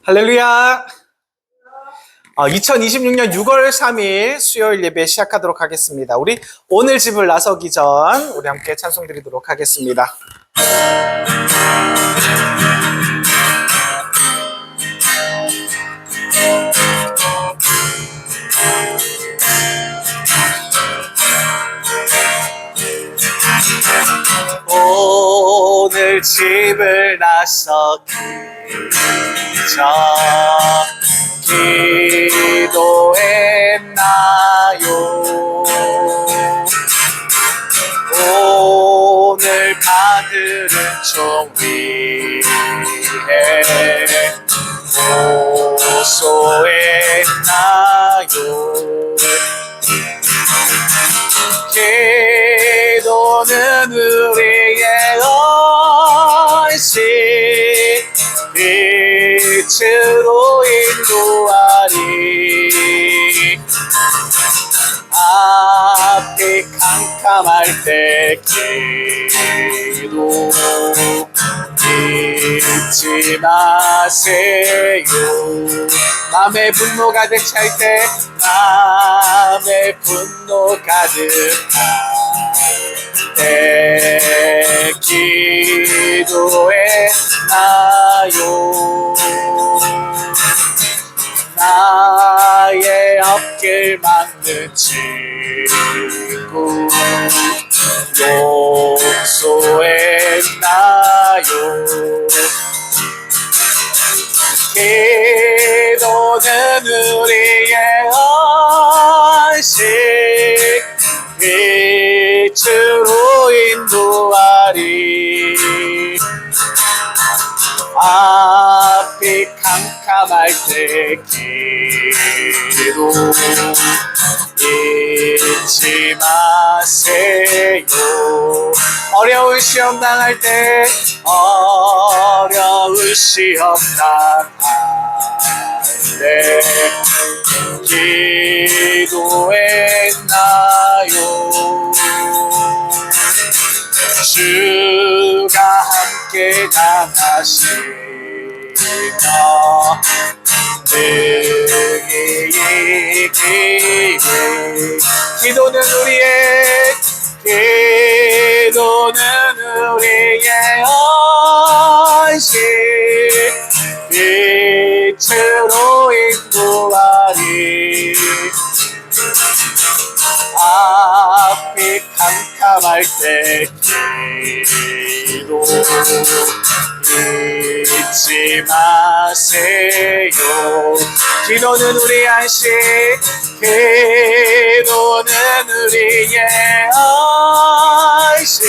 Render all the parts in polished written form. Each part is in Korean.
할렐루야! 2026년 6월 3일 수요일 예배 시작하도록 하겠습니다. 우리 오늘 집을 나서기 전 우리 함께 찬송 드리도록 하겠습니다. 오늘 집을 나서기 전 기도했나요? 오늘 받들은 종 위에 고소했나요? 기도는 우리의 언식 빛으로 인도하리. 앞이 캄캄할 때 기도 잊지 마세요. 마음의 분노 가득 찰 때 마음의 분노 가득할 때 기도했나요? 나의 앞길 막는 친구 용서했나요? 기도는 우리의 언식 빛으로 인도하리. 앞이 캄캄할 때 기도 잊지 마세요. 어려운 시험 당할 때 어려운 시험 당할 때 기도했나요? 주가 함께 당하시며 능히 이기리. 기도는 우리의 언식 빛으로 인도하리. 앞이 캄캄할 때 기도 잊지 마세요. 기도는 우리의 안식 기도는 우리의 안식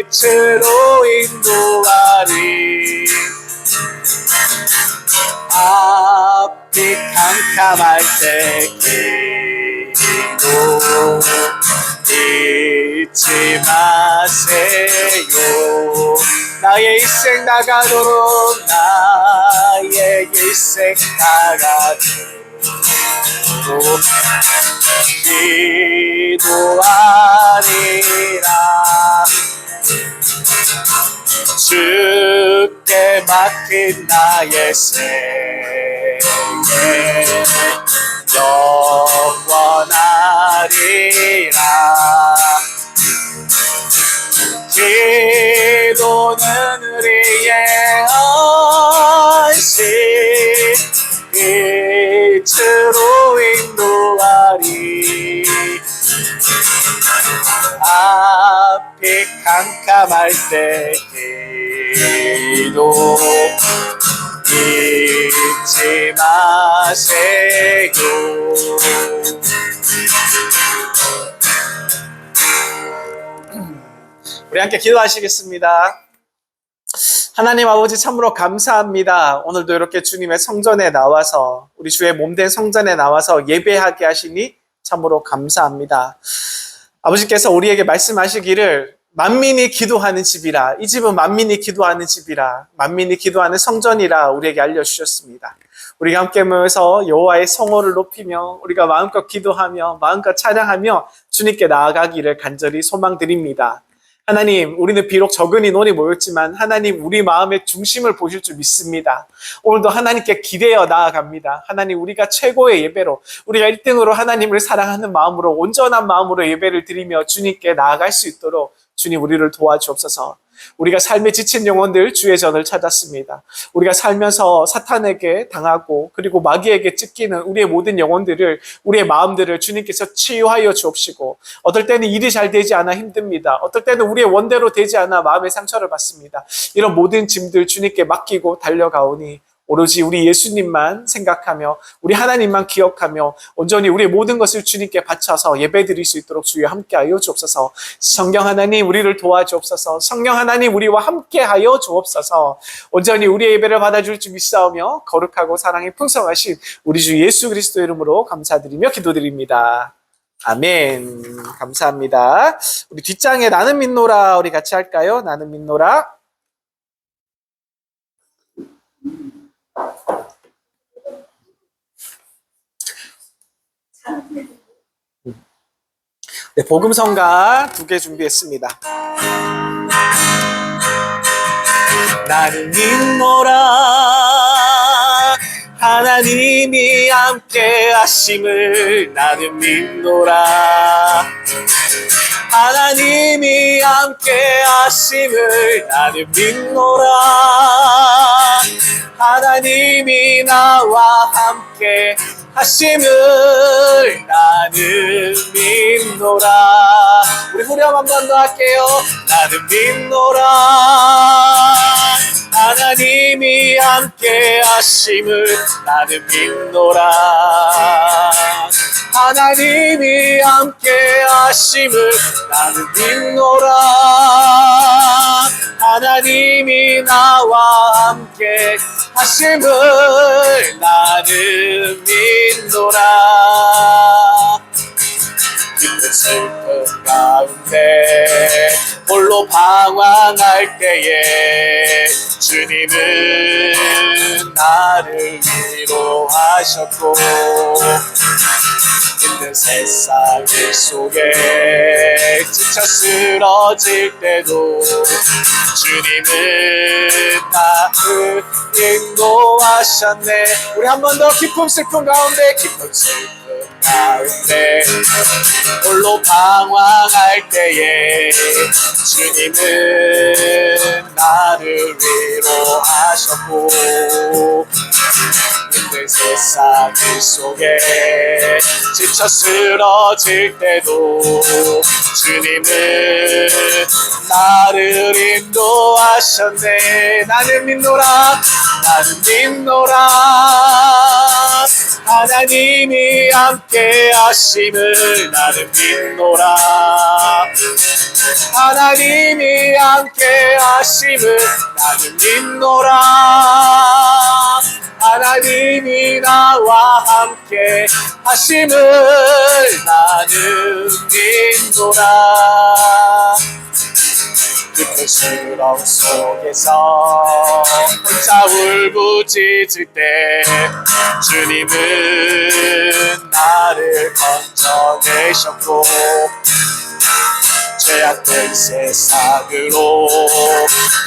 빛으로 인도하리. 앞이 캄캄할 때 기도 잊지 마세요. 나의 일생 나가도록 나의 일생 나가도록 기도하리라. 주께 맡긴 나의 생애 영원하리라. 기도는 우리의 언식 빛으로 인도하리. 앞이 캄캄할 때 기도 잊지 마세요. 우리 함께 기도하시겠습니다. 하나님 아버지 참으로 감사합니다. 오늘도 이렇게 주님의 성전에 나와서 우리 주의 몸된 성전에 나와서 예배하게 하시니 참으로 감사합니다. 아버지께서 우리에게 말씀하시기를 만민이 기도하는 집이라, 이 집은 만민이 기도하는 집이라, 만민이 기도하는 성전이라 우리에게 알려주셨습니다. 우리가 함께 모여서 여호와의 성호를 높이며 우리가 마음껏 기도하며 마음껏 찬양하며 주님께 나아가기를 간절히 소망드립니다. 하나님, 우리는 비록 적은 인원이 모였지만 하나님, 우리 마음의 중심을 보실 줄 믿습니다. 오늘도 하나님께 기대어 나아갑니다. 하나님, 우리가 최고의 예배로, 우리가 1등으로 하나님을 사랑하는 마음으로, 온전한 마음으로 예배를 드리며 주님께 나아갈 수 있도록 주님, 우리를 도와주옵소서. 우리가 삶에 지친 영혼들 주의 전을 찾았습니다. 우리가 살면서 사탄에게 당하고 그리고 마귀에게 찢기는 우리의 모든 영혼들을, 우리의 마음들을 주님께서 치유하여 주옵시고, 어떨 때는 일이 잘 되지 않아 힘듭니다. 어떨 때는 우리의 원대로 되지 않아 마음의 상처를 받습니다. 이런 모든 짐들 주님께 맡기고 달려가오니 오로지 우리 예수님만 생각하며 우리 하나님만 기억하며 온전히 우리의 모든 것을 주님께 바쳐서 예배드릴 수 있도록 주여 함께하여 주옵소서. 성령 하나님, 우리를 도와주옵소서. 성령 하나님, 우리와 함께하여 주옵소서. 온전히 우리의 예배를 받아줄 줄 믿사오며 거룩하고 사랑이 풍성하신 우리 주 예수 그리스도 이름으로 감사드리며 기도드립니다. 아멘. 감사합니다. 우리 뒷장에 나는 믿노라 우리 같이 할까요? 나는 믿노라. 네, 복음성가 2개 준비했습니다. 나는 믿노라 하나님이 함께 하심을. 나는 믿노라 하나님이 함께 하심을. 나는 믿노라 하나님이 나와 함께 하심을. 나는 믿노라. 우리 후렴 한 번 더 할게요. 나는 믿노라 하나님이 함께 하심을. 나는 믿노라 하나님이 함께 하심을. 나는 믿노라 하나님이 나와 함께 하심을. 나는 믿노라. 기쁜 슬픔 가운데 홀로 방황할 때에 주님은 나를 위로하셨고, 힘든 세상 속에 지쳐 쓰러질 때도 주님은 나를 인도하셨네. 우리 한 번 더. 기쁨 슬픔 가운데, 기쁨 슬픔 가운데 홀로 방황할 때에 주님은 나를 위로하셨고, 힘든 세상 속에 지쳐 쓰러질 때도 주님은 나를 인도하셨네. 나는 믿노라. 나는 믿노라 하나님이 함께 하심을. 나는 믿노라 하나님이 함께 하심을. 나는 믿노라 하나님이 나와 함께 하심을. 나는 믿노라. 깊은 수렁 속에서 혼자 울부짖을 때 주님은 나를 건져내셨고, 죄악된 세상으로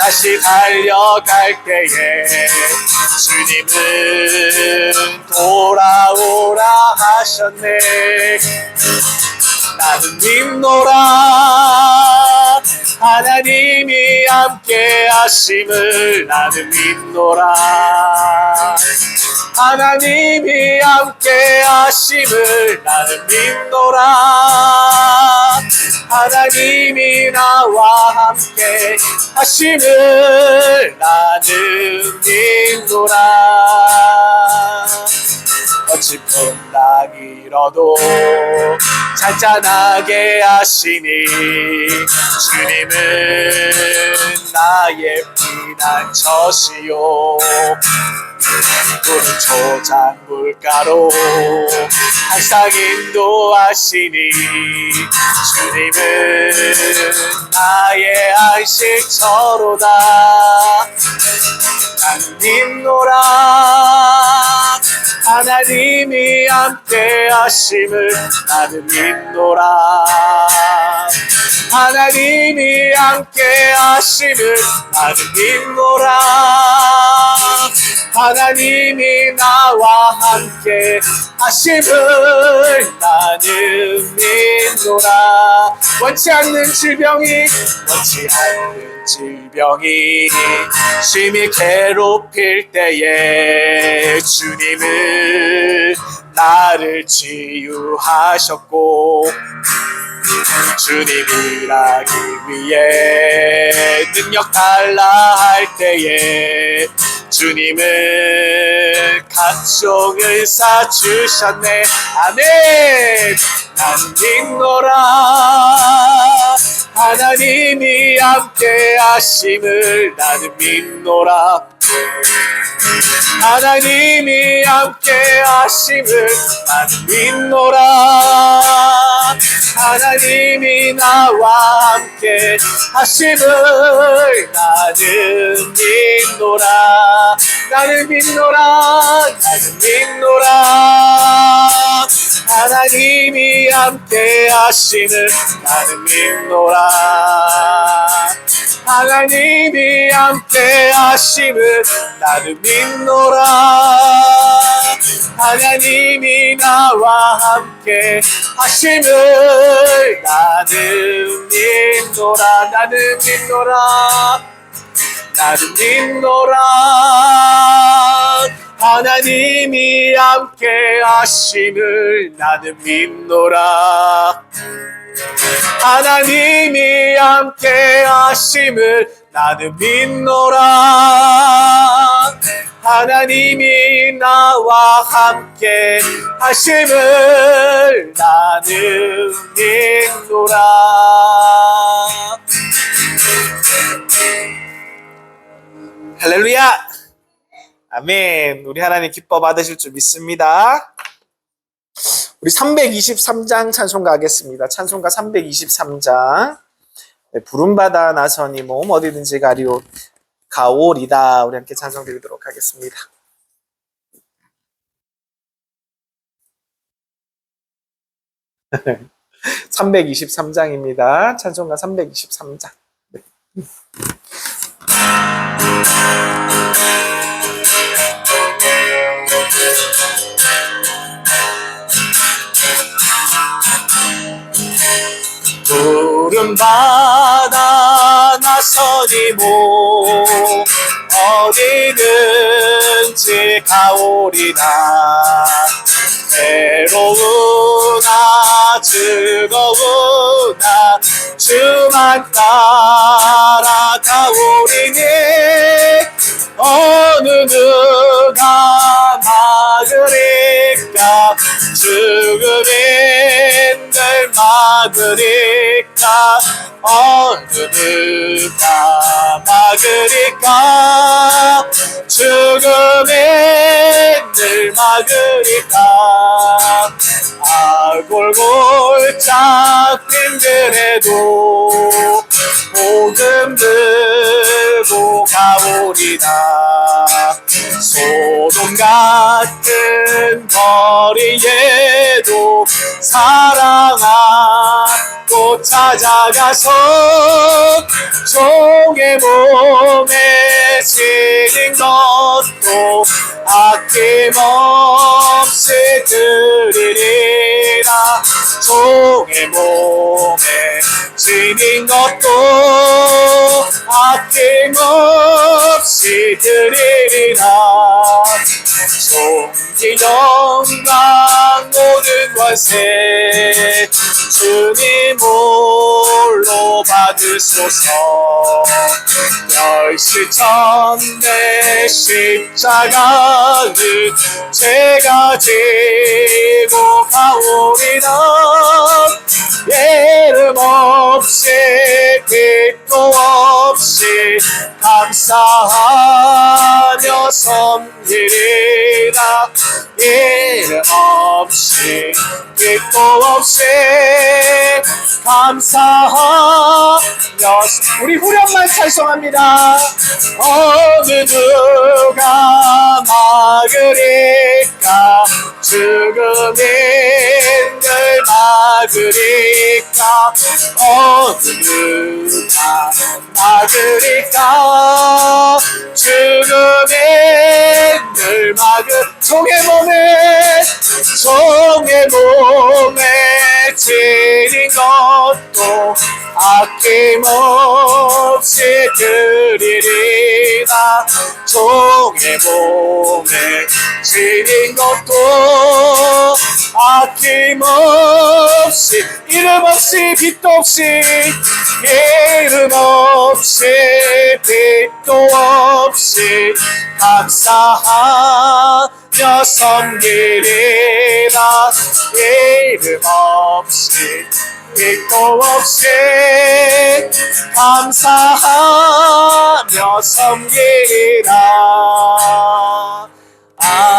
다시 달려갈 때에 주님은 돌아오라 하셨네. 나는 믿노라 하나님이 함께 하심을. 나는 믿노라 하나님이 함께 하심을. 나는 믿노라 하나님이 나와 함께 하심을. 나는 믿노라. 어찌 풍랑 일어도 잔잔하게 하시니 주님은 나의 피난처시요. 푸른 초장 물가로 항상 인도하시니 주님은 나의 안식처로다. 난 믿노라 하나님이 함께 하심을 나는 믿노라. 하나님이 함께 하심을 나는 믿노라. 하나님이 나와 함께 하심을 나는 믿노라. 원치 않는 질병이 심히 괴롭힐 때에 주님은 나를 치유하셨고, 주님 일하기 위해 능력 달라 할 때에 주님은 각종 의사 주셨네. 아멘. 난 믿노라. 하나님이 함께 하심을 나는 믿노라. 하나님이 함께 하심을 나는 믿노라. 하나님이 나와 함께 하심을 나는 믿노라. 나는 믿노라. 나는 믿노라. 하나님이 함께 하심을 나는 믿노라. 하나님이 함께 하심을 나는 믿노라. 하나님이 나와 함께 하심을 나는 믿노라. 나는 믿노라. 나는 믿노라. 하나님이 함께 하심을 나는 믿노라. 하나님이 함께 하심을 나는 믿노라. 하나님이 나와 함께 하심을 나는 믿노라. 할렐루야. 아멘. 우리 하나님 기뻐 받으실 줄 믿습니다. 우리 323장 찬송가 하겠습니다. 찬송가 323장. 네, 부름받아 나서니 몸 어디든지 가오리다. 우리 함께 찬송 드리도록 하겠습니다. (323장입니다) 찬송가 323장. 네. 부름받아 나서니 몸 어디든지 가오리다. 외로우나 즐거우나 주만 따라가오리니 어느 누가 막으리까. 죽음인 들 막으리까. 어느 누가 막으리까. 죽음인 들 막으리까. 골골짝 힘들어도 복음 들고 가오리다. 소돔 같은 거리에도 사랑하고 찾아가서 종의 몸에 지닌 것도 아낌없이 드리리라. 종의 몸에 지닌 것도 아낌없이 드리리라. 존귀 영광 모든 권세 주님 홀로 받으소서. 멸실천대 십자가를 제가 지고 가오리라. 예름 없이 빛도 없이 감사하며 섬기리라. 예름 없이 없이 빛도 없이 감사하며 우리 후렴만 찬송합니다. 어느 누가 막으리까 죽음이 늘 막으리까 어느 누가 막으리까 죽음이 늘 종의 몸에 지닌 것도 아낌없이 드리리라. 종의 몸에 지닌 것도 아낌없이 이름 없이 빛도 없이 이름 없이 빛도 없이 감사하며 섬기리라. 이름 없이 빛도 없이 감사하며 섬기리라. 아멘.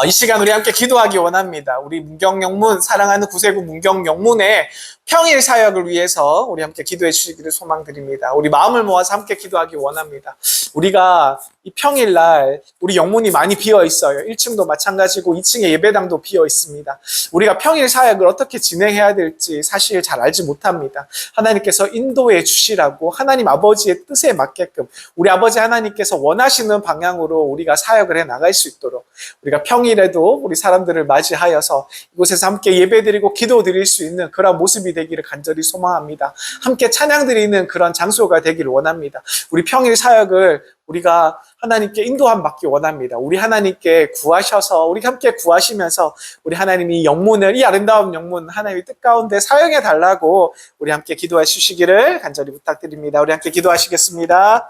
이 시간 우리 함께 기도하기 원합니다. 우리 문경영문 사랑하는 구세구 문경영문의 평일 사역을 위해서 우리 함께 기도해 주시기를 소망드립니다. 우리 마음을 모아서 함께 기도하기 원합니다. 우리가 이 평일날 우리 영문이 많이 비어 있어요. 1층도 마찬가지고 2층에 예배당도 비어 있습니다. 우리가 평일 사역을 어떻게 진행해야 될지 사실 잘 알지 못합니다. 하나님께서 인도해 주시라고 하나님 아버지의 뜻에 맞게끔 우리 아버지 하나님께서 원하시는 방향으로 우리가 사역을 해 나갈 수 있도록 우리가 평일에도 우리 사람들을 맞이하여서 이곳에서 함께 예배드리고 기도드릴 수 있는 그런 모습이 되기를 간절히 소망합니다. 함께 찬양 드리는 그런 장소가 되기를 원합니다. 우리 평일 사역을 우리가 하나님께 인도함 받기 원합니다. 우리 하나님께 구하셔서 우리 함께 구하시면서 우리 하나님이 영문을 이 아름다운 영문 하나님의 뜻 가운데 사용해 달라고 우리 함께 기도해 주시기를 간절히 부탁드립니다. 우리 함께 기도하시겠습니다.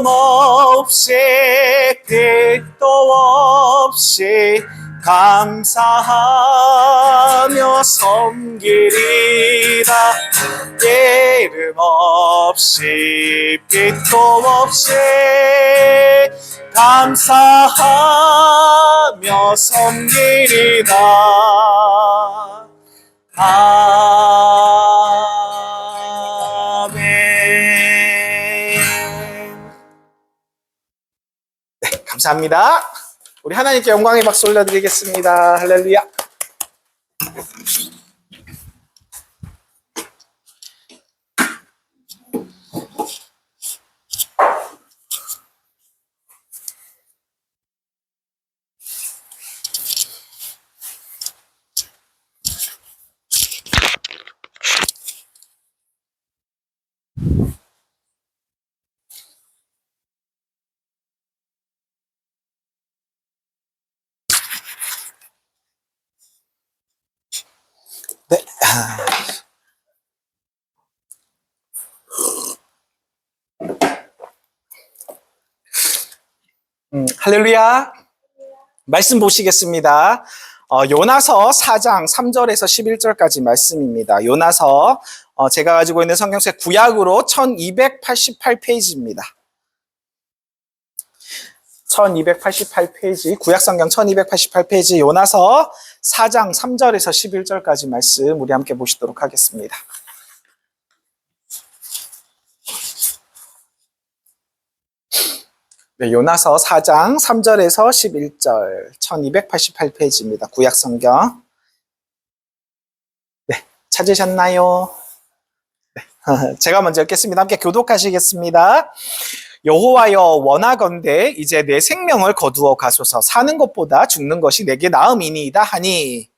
이름 없이 빛도 없이 감사하며 섬기리라. 이름 없이 빛도 없이 감사하며 섬기리라. 감사합니다. 우리 하나님께 영광의 박수 올려드리겠습니다. 할렐루야. 할렐루야. 말씀 보시겠습니다. 요나서 4장 3절에서 11절까지 말씀입니다. 요나서 제가 가지고 있는 성경책 구약으로 1288페이지입니다. 1288페이지, 구약성경 1288페이지 요나서 4장 3절에서 11절까지 말씀 우리 함께 보시도록 하겠습니다. 네, 요나서 4장 3절에서 11절 1288페이지입니다. 구약성경. 네, 찾으셨나요? 네, 제가 먼저 읽겠습니다. 함께 교독하시겠습니다. 여호와여 원하건대 이제 내 생명을 거두어 가소서. 사는 것보다 죽는 것이 내게 나음이니이다 하니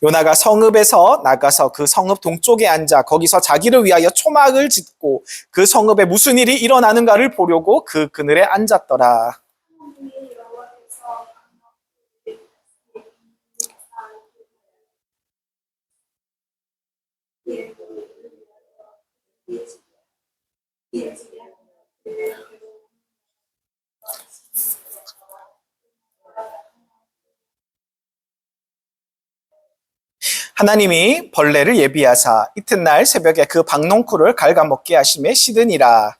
요나가 성읍에서 나가서 그 성읍 동쪽에 앉아 거기서 자기를 위하여 초막을 짓고 그 성읍에 무슨 일이 일어나는가를 보려고 그 그늘에 앉았더라. 하나님이 벌레를 예비하사 이튿날 새벽에 그 박농쿨을 갉아먹게 하심에 시드니라.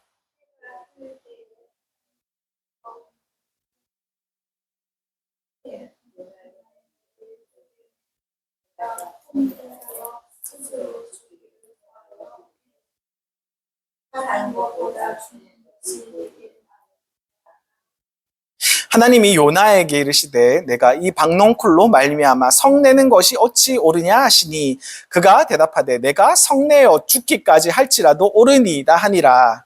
하나님이 요나에게 이르시되 내가 이 박농쿨로 말미암아 성내는 것이 어찌 옳으냐 하시니 그가 대답하되 내가 성내어 죽기까지 할지라도 옳으니이다 하니라.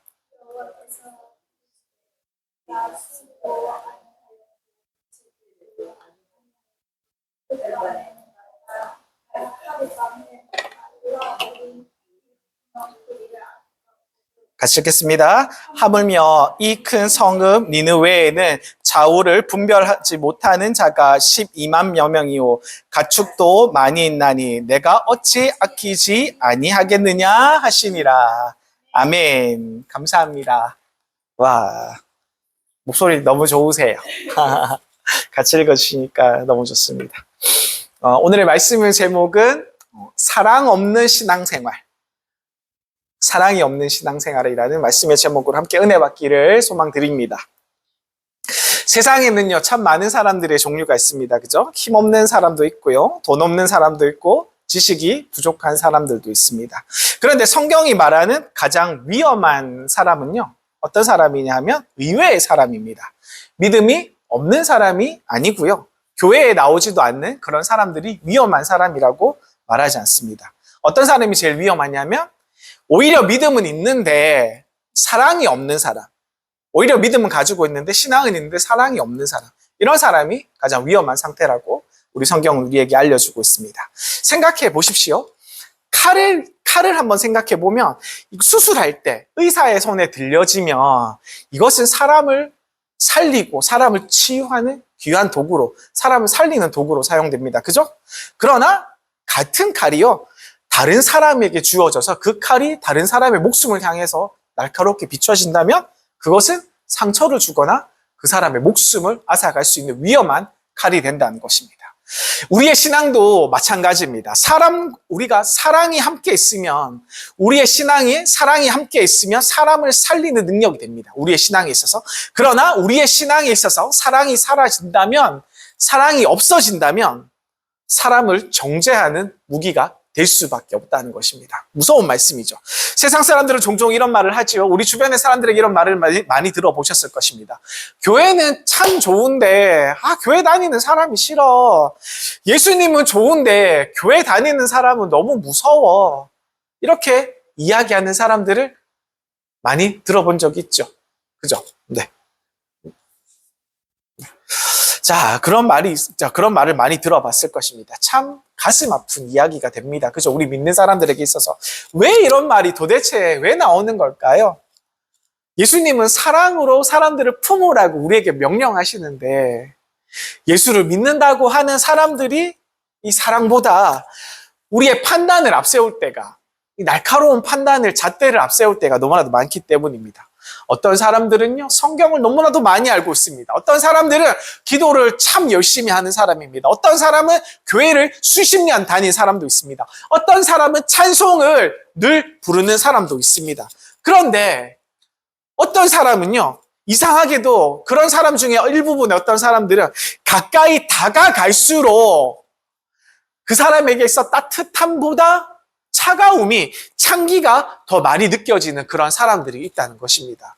같이 읽겠습니다. 하물며 이 큰 성읍 니느웨에는 좌우를 분별하지 못하는 자가 12만여 명이요 가축도 많이 있나니 내가 어찌 아끼지 아니하겠느냐 하시니라. 아멘. 감사합니다. 와, 목소리 너무 좋으세요. 같이 읽어주시니까 너무 좋습니다. 오늘의 말씀의 제목은 사랑 없는 신앙생활. 사랑이 없는 신앙생활이라는 말씀의 제목으로 함께 은혜 받기를 소망드립니다. 세상에는요, 참 많은 사람들의 종류가 있습니다. 그죠? 힘없는 사람도 있고요, 돈 없는 사람도 있고, 지식이 부족한 사람들도 있습니다. 그런데 성경이 말하는 가장 위험한 사람은요, 어떤 사람이냐 하면 의외의 사람입니다. 믿음이 없는 사람이 아니고요, 교회에 나오지도 않는 그런 사람들이 위험한 사람이라고 말하지 않습니다. 어떤 사람이 제일 위험하냐면 오히려 믿음은 있는데 사랑이 없는 사람, 오히려 믿음은 가지고 있는데 신앙은 있는데 사랑이 없는 사람, 이런 사람이 가장 위험한 상태라고 우리 성경은 우리에게 알려주고 있습니다. 생각해 보십시오. 칼을 한번 생각해 보면 수술할 때 의사의 손에 들려지면 이것은 사람을 살리고 사람을 치유하는 귀한 도구로, 사람을 살리는 도구로 사용됩니다. 그죠? 그러나 같은 칼이요, 다른 사람에게 주어져서 그 칼이 다른 사람의 목숨을 향해서 날카롭게 비춰진다면 그것은 상처를 주거나 그 사람의 목숨을 앗아갈 수 있는 위험한 칼이 된다는 것입니다. 우리의 신앙도 마찬가지입니다. 우리가 사랑이 함께 있으면, 우리의 신앙에 사랑이 함께 있으면 사람을 살리는 능력이 됩니다. 우리의 신앙에 있어서. 그러나 우리의 신앙에 있어서 사랑이 사라진다면, 사랑이 없어진다면 사람을 정죄하는 무기가 될 수밖에 없다는 것입니다. 무서운 말씀이죠. 세상 사람들은 종종 이런 말을 하지요. 우리 주변의 사람들에게 이런 말을 많이 들어보셨을 것입니다. 교회는 참 좋은데 교회 다니는 사람이 싫어. 예수님은 좋은데 교회 다니는 사람은 너무 무서워. 이렇게 이야기하는 사람들을 많이 들어본 적이 있죠. 그죠? 네. 그런 말을 많이 들어봤을 것입니다. 참 가슴 아픈 이야기가 됩니다. 그죠? 우리 믿는 사람들에게 있어서. 왜 이런 말이 도대체 왜 나오는 걸까요? 예수님은 사랑으로 사람들을 품으라고 우리에게 명령하시는데, 예수를 믿는다고 하는 사람들이 이 사랑보다 우리의 판단을 앞세울 때가, 이 날카로운 판단을, 잣대를 앞세울 때가 너무나도 많기 때문입니다. 어떤 사람들은요, 성경을 너무나도 많이 알고 있습니다. 어떤 사람들은 기도를 참 열심히 하는 사람입니다. 어떤 사람은 교회를 수십 년 다닌 사람도 있습니다. 어떤 사람은 찬송을 늘 부르는 사람도 있습니다. 그런데 어떤 사람은요, 이상하게도 그런 사람 중에 일부분의 어떤 사람들은 가까이 다가갈수록 그 사람에게 있어 따뜻함보다 차가움이, 찬기가 더 많이 느껴지는 그런 사람들이 있다는 것입니다.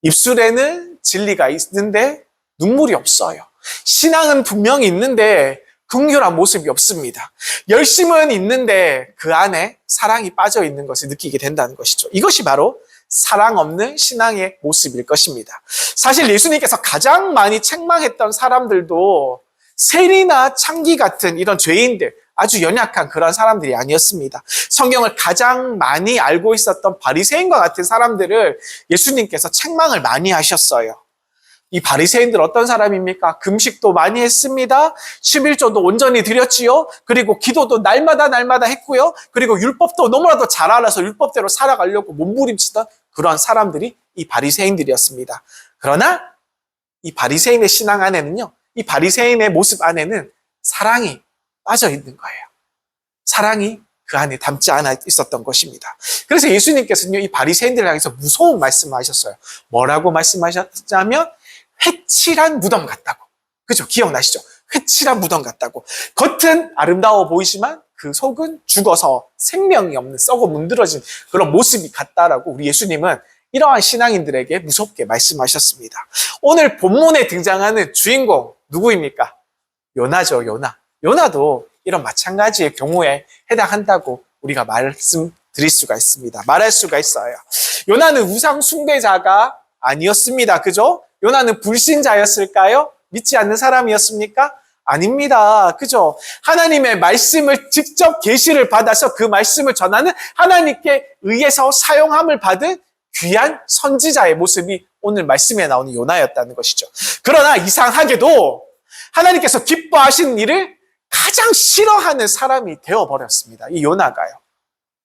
입술에는 진리가 있는데 눈물이 없어요. 신앙은 분명히 있는데 긍휼한 모습이 없습니다. 열심은 있는데 그 안에 사랑이 빠져 있는 것을 느끼게 된다는 것이죠. 이것이 바로 사랑 없는 신앙의 모습일 것입니다. 사실 예수님께서 가장 많이 책망했던 사람들도 세리나 창기 같은 이런 죄인들, 아주 연약한 그런 사람들이 아니었습니다. 성경을 가장 많이 알고 있었던 바리새인과 같은 사람들을 예수님께서 책망을 많이 하셨어요. 이 바리새인들 어떤 사람입니까? 금식도 많이 했습니다. 11조도 온전히 드렸지요. 그리고 기도도 날마다 했고요. 그리고 율법도 너무나도 잘 알아서 율법대로 살아가려고 몸부림치던 그런 사람들이 이 바리새인들이었습니다. 그러나 이 바리새인의 신앙 안에는요, 이 바리새인의 모습 안에는 사랑이 빠져 있는 거예요. 사랑이 그 안에 담지 않아 있었던 것입니다. 그래서 예수님께서는요, 이 바리새인들을 향해서 무서운 말씀을 하셨어요. 뭐라고 말씀하셨냐면 회칠한 무덤 같다고. 그죠? 기억나시죠? 회칠한 무덤 같다고. 겉은 아름다워 보이지만 그 속은 죽어서 생명이 없는 썩어 문드러진 그런 모습이 같다라고 우리 예수님은 이러한 신앙인들에게 무섭게 말씀하셨습니다. 오늘 본문에 등장하는 주인공 누구입니까? 요나죠, 요나. 요나도 이런 마찬가지의 경우에 해당한다고 우리가 말씀드릴 수가 있습니다. 말할 수가 있어요. 요나는 우상 숭배자가 아니었습니다. 그죠? 요나는 불신자였을까요? 믿지 않는 사람이었습니까? 아닙니다. 그죠? 하나님의 말씀을 직접 계시를 받아서 그 말씀을 전하는 하나님께 의해서 사용함을 받은 귀한 선지자의 모습이 오늘 말씀에 나오는 요나였다는 것이죠. 그러나 이상하게도 하나님께서 기뻐하시는 일을 가장 싫어하는 사람이 되어버렸습니다. 이 요나가요.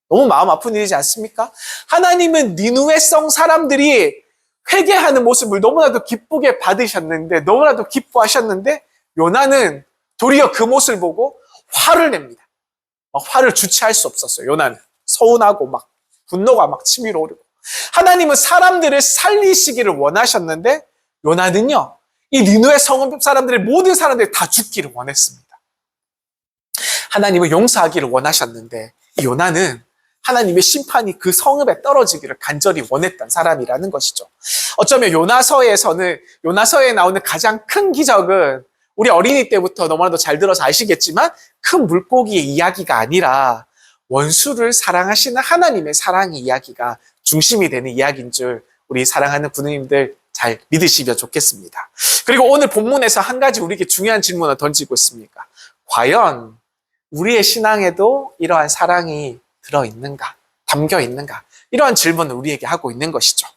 너무 마음 아픈 일이지 않습니까? 하나님은 니느웨 성 사람들이 회개하는 모습을 너무나도 기쁘게 받으셨는데, 너무나도 기뻐하셨는데, 요나는 도리어 그 모습을 보고 화를 냅니다. 막 화를 주체할 수 없었어요. 요나는 서운하고 막 분노가 막 치밀어 오르고. 하나님은 사람들을 살리시기를 원하셨는데, 요나는요, 이 니느웨 성 사람들의 모든 사람들이 다 죽기를 원했습니다. 하나님은 용서하기를 원하셨는데, 이 요나는 하나님의 심판이 그 성읍에 떨어지기를 간절히 원했던 사람이라는 것이죠. 어쩌면 요나서에 나오는 가장 큰 기적은 우리 어린이 때부터 너무나도 잘 들어서 아시겠지만 큰 물고기의 이야기가 아니라 원수를 사랑하시는 하나님의 사랑의 이야기가 중심이 되는 이야기인 줄 우리 사랑하는 부모님들 잘 믿으시면 좋겠습니다. 그리고 오늘 본문에서 한 가지 우리에게 중요한 질문을 던지고 있습니다. 과연 우리의 신앙에도 이러한 사랑이 들어있는가? 담겨 있는가? 이러한 질문을 우리에게 하고 있는 것이죠.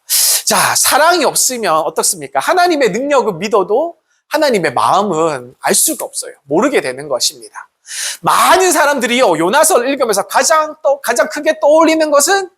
자, 사랑이 없으면 어떻습니까? 하나님의 능력은 믿어도 하나님의 마음은 알 수가 없어요. 모르게 되는 것입니다. 많은 사람들이요, 요나서를 읽으면서 가장 크게 떠올리는 것은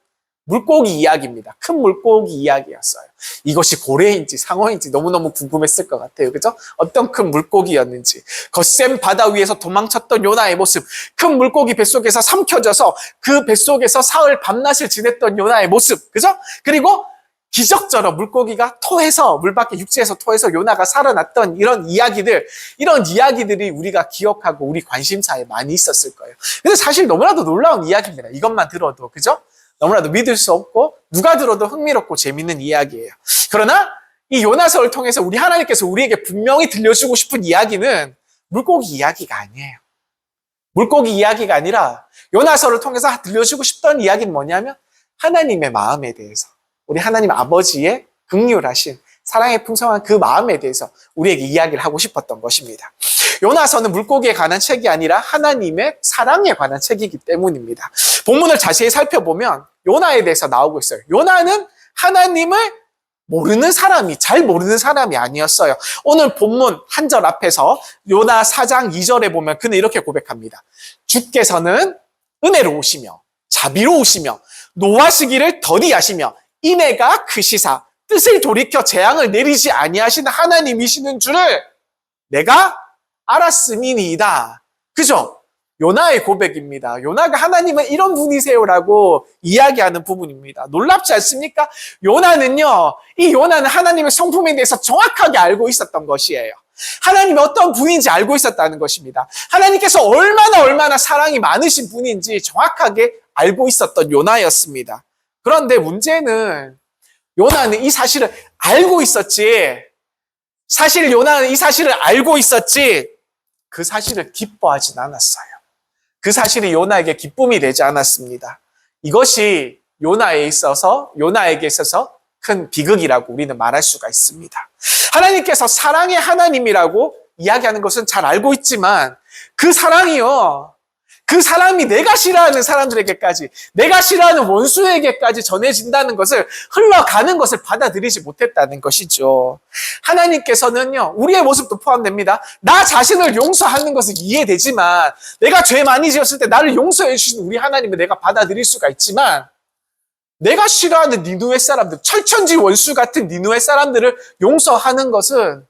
물고기 이야기입니다. 큰 물고기 이야기였어요. 이것이 고래인지 상어인지 너무너무 궁금했을 것 같아요. 그죠? 어떤 큰 물고기였는지. 거센 바다 위에서 도망쳤던 요나의 모습. 큰 물고기 뱃속에서 삼켜져서 그 뱃속에서 사흘 밤낮을 지냈던 요나의 모습. 그죠? 그리고 기적처럼 물고기가 토해서, 물 밖에 육지에서 토해서 요나가 살아났던 이런 이야기들이 우리가 기억하고 우리 관심사에 많이 있었을 거예요. 근데 사실 너무나도 놀라운 이야기입니다. 이것만 들어도. 그죠? 너무나도 믿을 수 없고 누가 들어도 흥미롭고 재밌는 이야기예요. 그러나 이 요나서를 통해서 우리 하나님께서 우리에게 분명히 들려주고 싶은 이야기는 물고기 이야기가 아니에요. 물고기 이야기가 아니라 요나서를 통해서 들려주고 싶던 이야기는 뭐냐면 하나님의 마음에 대해서, 우리 하나님 아버지의 긍휼하신 사랑의 풍성한 그 마음에 대해서 우리에게 이야기를 하고 싶었던 것입니다. 요나서는 물고기에 관한 책이 아니라 하나님의 사랑에 관한 책이기 때문입니다. 본문을 자세히 살펴보면 요나에 대해서 나오고 있어요. 요나는 하나님을 잘 모르는 사람이 아니었어요. 오늘 본문 한 절 앞에서 요나 4장 2절에 보면 그는 이렇게 고백합니다. 주께서는 은혜로우시며 자비로우시며 노하시기를 더디하시며 인애가 크시사 뜻을 돌이켜 재앙을 내리지 아니하시는 하나님이시는 줄을 내가 알았음이니이다. 그죠? 요나의 고백입니다. 요나가 하나님은 이런 분이세요라고 이야기하는 부분입니다. 놀랍지 않습니까? 이 요나는 하나님의 성품에 대해서 정확하게 알고 있었던 것이에요. 하나님이 어떤 분인지 알고 있었다는 것입니다. 하나님께서 얼마나 사랑이 많으신 분인지 정확하게 알고 있었던 요나였습니다. 그런데 문제는 요나는 이 사실을 알고 있었지. 사실 요나는 이 사실을 알고 있었지. 그 사실을 기뻐하진 않았어요. 그 사실이 요나에게 기쁨이 되지 않았습니다. 이것이 요나에게 있어서 큰 비극이라고 우리는 말할 수가 있습니다. 하나님께서 사랑의 하나님이라고 이야기하는 것은 잘 알고 있지만 그 사람이 내가 싫어하는 사람들에게까지, 내가 싫어하는 원수에게까지 전해진다는 것을, 흘러가는 것을 받아들이지 못했다는 것이죠. 하나님께서는요, 우리의 모습도 포함됩니다. 나 자신을 용서하는 것은 이해되지만, 내가 죄 많이 지었을 때 나를 용서해 주신 우리 하나님을 내가 받아들일 수가 있지만, 내가 싫어하는 니누의 사람들, 철천지 원수 같은 니누의 사람들을 용서하는 것은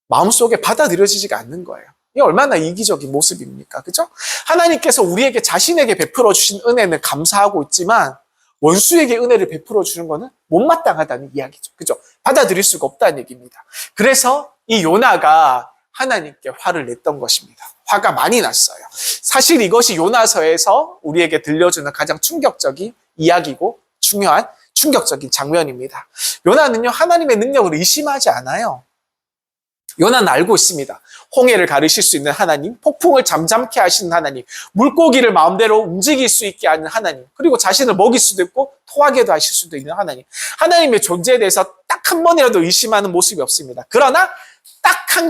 마음속에 받아들여지지가 않는 거예요. 이게 얼마나 이기적인 모습입니까? 그죠? 하나님께서 우리에게 자신에게 베풀어 주신 은혜는 감사하고 있지만 원수에게 은혜를 베풀어 주는 것은 못마땅하다는 이야기죠. 그죠? 받아들일 수가 없다는 얘기입니다. 그래서 이 요나가 하나님께 화를 냈던 것입니다. 화가 많이 났어요. 사실 이것이 요나서에서 우리에게 들려주는 가장 충격적인 이야기고 중요한 충격적인 장면입니다. 요나는요, 하나님의 능력을 의심하지 않아요. 요나는 알고 있습니다. 홍해를 가르실 수 있는 하나님, 폭풍을 잠잠케 하시는 하나님, 물고기를 마음대로 움직일 수 있게 하는 하나님, 그리고 자신을 먹일 수도 있고 토하게도 하실 수도 있는 하나님. 하나님의 존재에 대해서 딱 한 번이라도 의심하는 모습이 없습니다. 그러나 딱 한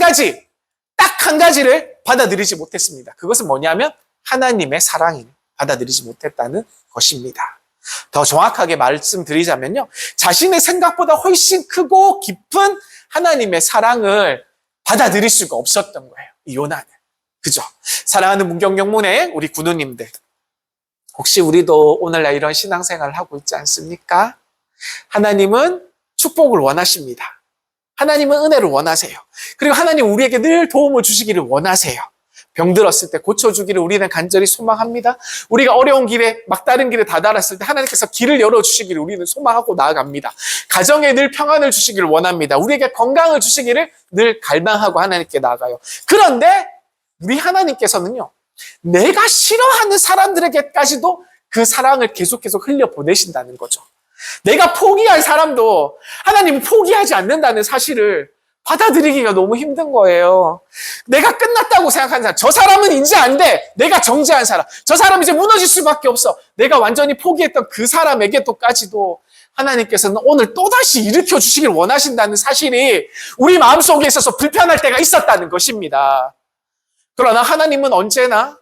가지를 받아들이지 못했습니다. 그것은 뭐냐면 하나님의 사랑을 받아들이지 못했다는 것입니다. 더 정확하게 말씀드리자면요, 자신의 생각보다 훨씬 크고 깊은 하나님의 사랑을 받아들일 수가 없었던 거예요, 이 요나는. 그죠? 사랑하는 문경경문의 우리 군우님들, 혹시 우리도 오늘날 이런 신앙생활을 하고 있지 않습니까? 하나님은 축복을 원하십니다. 하나님은 은혜를 원하세요. 그리고 하나님 우리에게 늘 도움을 주시기를 원하세요. 병들었을 때 고쳐주기를 우리는 간절히 소망합니다. 우리가 어려운 길에, 막다른 길에 다다랐을 때 하나님께서 길을 열어주시기를 우리는 소망하고 나아갑니다. 가정에 늘 평안을 주시기를 원합니다. 우리에게 건강을 주시기를 늘 갈망하고 하나님께 나아가요. 그런데 우리 하나님께서는요, 내가 싫어하는 사람들에게까지도 그 사랑을 계속 흘려보내신다는 거죠. 내가 포기한 사람도 하나님은 포기하지 않는다는 사실을 받아들이기가 너무 힘든 거예요. 내가 끝났다고 생각하는 사람, 저 사람은 이제 안 돼. 내가 정죄한 사람, 저 사람은 이제 무너질 수밖에 없어. 내가 완전히 포기했던 그 사람에게도까지도 하나님께서는 오늘 또다시 일으켜 주시길 원하신다는 사실이 우리 마음속에 있어서 불편할 때가 있었다는 것입니다. 그러나 하나님은 언제나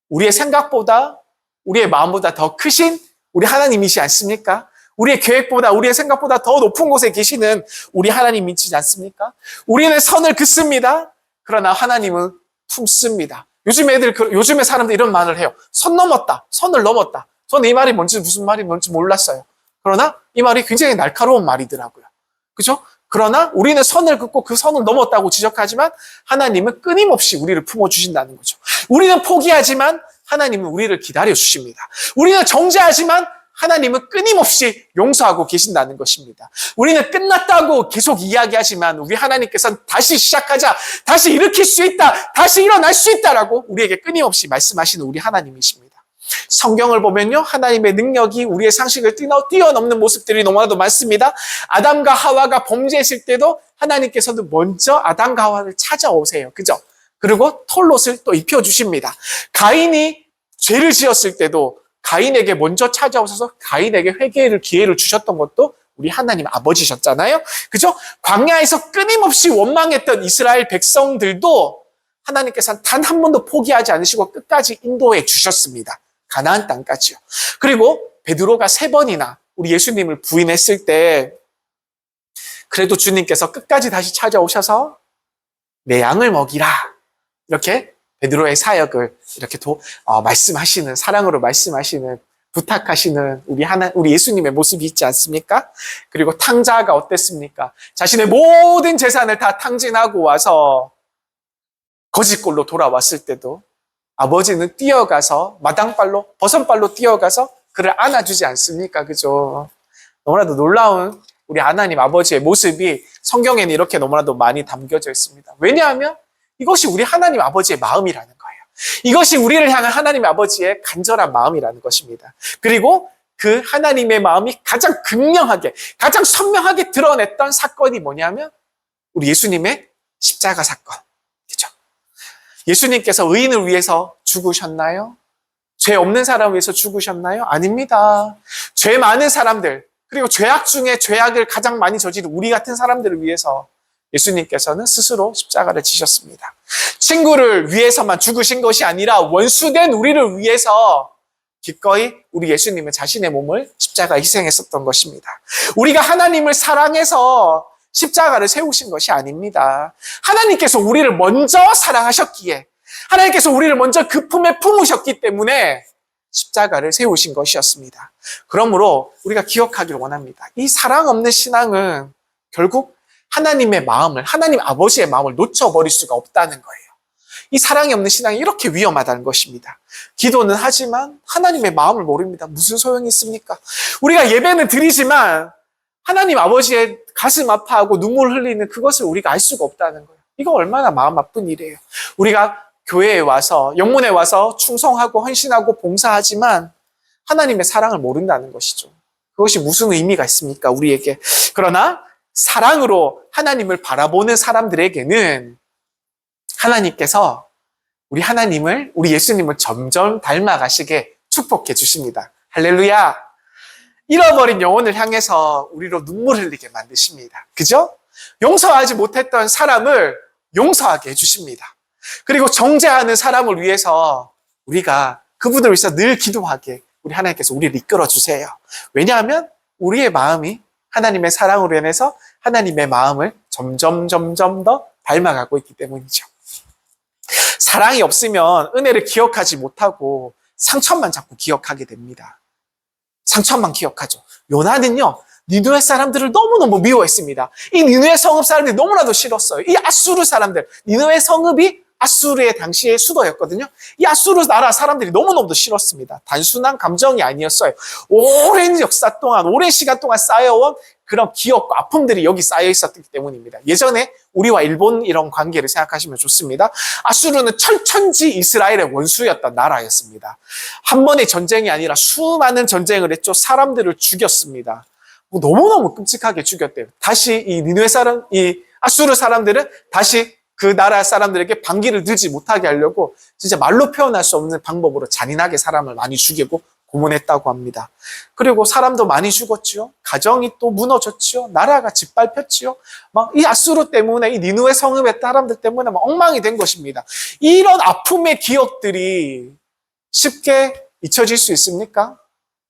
우리의 생각보다, 우리의 마음보다 더 크신 우리 하나님이시 않습니까? 우리의 계획보다, 우리의 생각보다 더 높은 곳에 계시는 우리 하나님 믿지 않습니까? 우리는 선을 긋습니다. 그러나 하나님은 품습니다. 요즘에 사람들 이런 말을 해요. 선을 넘었다. 저는 이 말이 무슨 말이 뭔지 몰랐어요. 그러나 이 말이 굉장히 날카로운 말이더라고요. 그죠? 그러나 우리는 선을 긋고 그 선을 넘었다고 지적하지만 하나님은 끊임없이 우리를 품어주신다는 거죠. 우리는 포기하지만 하나님은 우리를 기다려주십니다. 우리는 정죄하지만 하나님은 끊임없이 용서하고 계신다는 것입니다. 우리는 끝났다고 계속 이야기하지만 우리 하나님께서는 다시 시작하자, 다시 일으킬 수 있다, 다시 일어날 수 있다라고 우리에게 끊임없이 말씀하시는 우리 하나님이십니다. 성경을 보면요, 하나님의 능력이 우리의 상식을 뛰어넘는 모습들이 너무나도 많습니다. 아담과 하와가 범죄했을 때도 하나님께서는 먼저 아담과 하와를 찾아오세요. 그죠? 그리고 털옷을 또 입혀주십니다. 가인이 죄를 지었을 때도 가인에게 먼저 찾아오셔서 가인에게 회개의 기회를 주셨던 것도 우리 하나님 아버지셨잖아요. 그죠? 광야에서 끊임없이 원망했던 이스라엘 백성들도 하나님께서는 단 한 번도 포기하지 않으시고 끝까지 인도해 주셨습니다. 가나안 땅까지요. 그리고 베드로가 3번이나 우리 예수님을 부인했을 때 그래도 주님께서 끝까지 다시 찾아오셔서 내 양을 먹이라. 이렇게 베드로의 사역을 이렇게 말씀하시는, 사랑으로 말씀하시는, 부탁하시는 우리 예수님의 모습이 있지 않습니까? 그리고 탕자가 어땠습니까? 자신의 모든 재산을 다 탕진하고 와서 거짓골로 돌아왔을 때도 아버지는 뛰어가서 마당발로, 버선발로 뛰어가서 그를 안아주지 않습니까? 그죠? 너무나도 놀라운 우리 하나님 아버지의 모습이 성경에는 이렇게 너무나도 많이 담겨져 있습니다. 왜냐하면 이것이 우리 하나님 아버지의 마음이라는 거예요. 이것이 우리를 향한 하나님 아버지의 간절한 마음이라는 것입니다. 그리고 그 하나님의 마음이 가장 극명하게, 가장 선명하게 드러냈던 사건이 뭐냐면 우리 예수님의 십자가 사건. 그렇죠? 예수님께서 의인을 위해서 죽으셨나요? 죄 없는 사람을 위해서 죽으셨나요? 아닙니다. 죄 많은 사람들, 그리고 죄악 중에 죄악을 가장 많이 저지른 우리 같은 사람들을 위해서 예수님께서는 스스로 십자가를 지셨습니다. 친구를 위해서만 죽으신 것이 아니라 원수된 우리를 위해서 기꺼이 우리 예수님은 자신의 몸을 십자가에 희생했었던 것입니다. 우리가 하나님을 사랑해서 십자가를 세우신 것이 아닙니다. 하나님께서 우리를 먼저 사랑하셨기에, 하나님께서 우리를 먼저 그 품에 품으셨기 때문에 십자가를 세우신 것이었습니다. 그러므로 우리가 기억하기를 원합니다. 이 사랑 없는 신앙은 결국 하나님의 마음을, 하나님 아버지의 마음을 놓쳐버릴 수가 없다는 거예요. 이 사랑이 없는 신앙이 이렇게 위험하다는 것입니다. 기도는 하지만 하나님의 마음을 모릅니다. 무슨 소용이 있습니까? 우리가 예배는 드리지만 하나님 아버지의 가슴 아파하고 눈물 흘리는 그것을 우리가 알 수가 없다는 거예요. 이거 얼마나 마음 아픈 일이에요. 우리가 교회에 와서, 영문에 와서 충성하고 헌신하고 봉사하지만 하나님의 사랑을 모른다는 것이죠. 그것이 무슨 의미가 있습니까? 우리에게. 그러나 사랑으로 하나님을 바라보는 사람들에게는 하나님께서 우리 예수님을 점점 닮아가시게 축복해 주십니다. 할렐루야! 잃어버린 영혼을 향해서 우리로 눈물 흘리게 만드십니다. 그죠? 용서하지 못했던 사람을 용서하게 해주십니다. 그리고 정죄하는 사람을 위해서 우리가 그분을 위해서 늘 기도하게 우리 하나님께서 우리를 이끌어 주세요. 왜냐하면 우리의 마음이 하나님의 사랑으로 인해서 하나님의 마음을 점점 더 닮아가고 있기 때문이죠. 사랑이 없으면 은혜를 기억하지 못하고 상처만 자꾸 기억하게 됩니다. 상처만 기억하죠. 요나는요, 니느웨 사람들을 너무너무 미워했습니다. 이 니느웨 성읍 사람들이 너무나도 싫었어요. 이 아수르 사람들, 니느웨 성읍이 아수르의 당시의 수도였거든요. 이 아수르 나라 사람들이 너무너무 싫었습니다. 단순한 감정이 아니었어요. 오랜 역사 동안, 오랜 시간 동안 쌓여온 그런 기억과 아픔들이 여기 쌓여 있었기 때문입니다. 예전에 우리와 일본 이런 관계를 생각하시면 좋습니다. 아수르는 철천지 이스라엘의 원수였던 나라였습니다. 한 번의 전쟁이 아니라 수많은 전쟁을 했죠. 사람들을 죽였습니다. 너무너무 끔찍하게 죽였대요. 다시 이 아수르 사람들은 다시 그 나라 사람들에게 반기를 들지 못하게 하려고 진짜 말로 표현할 수 없는 방법으로 잔인하게 사람을 많이 죽이고 고문했다고 합니다. 그리고 사람도 많이 죽었지요. 가정이 또 무너졌지요. 나라가 짓밟혔지요. 막 이 아수르 때문에, 이 니느웨 성읍의 사람들 때문에 막 엉망이 된 것입니다. 이런 아픔의 기억들이 쉽게 잊혀질 수 있습니까?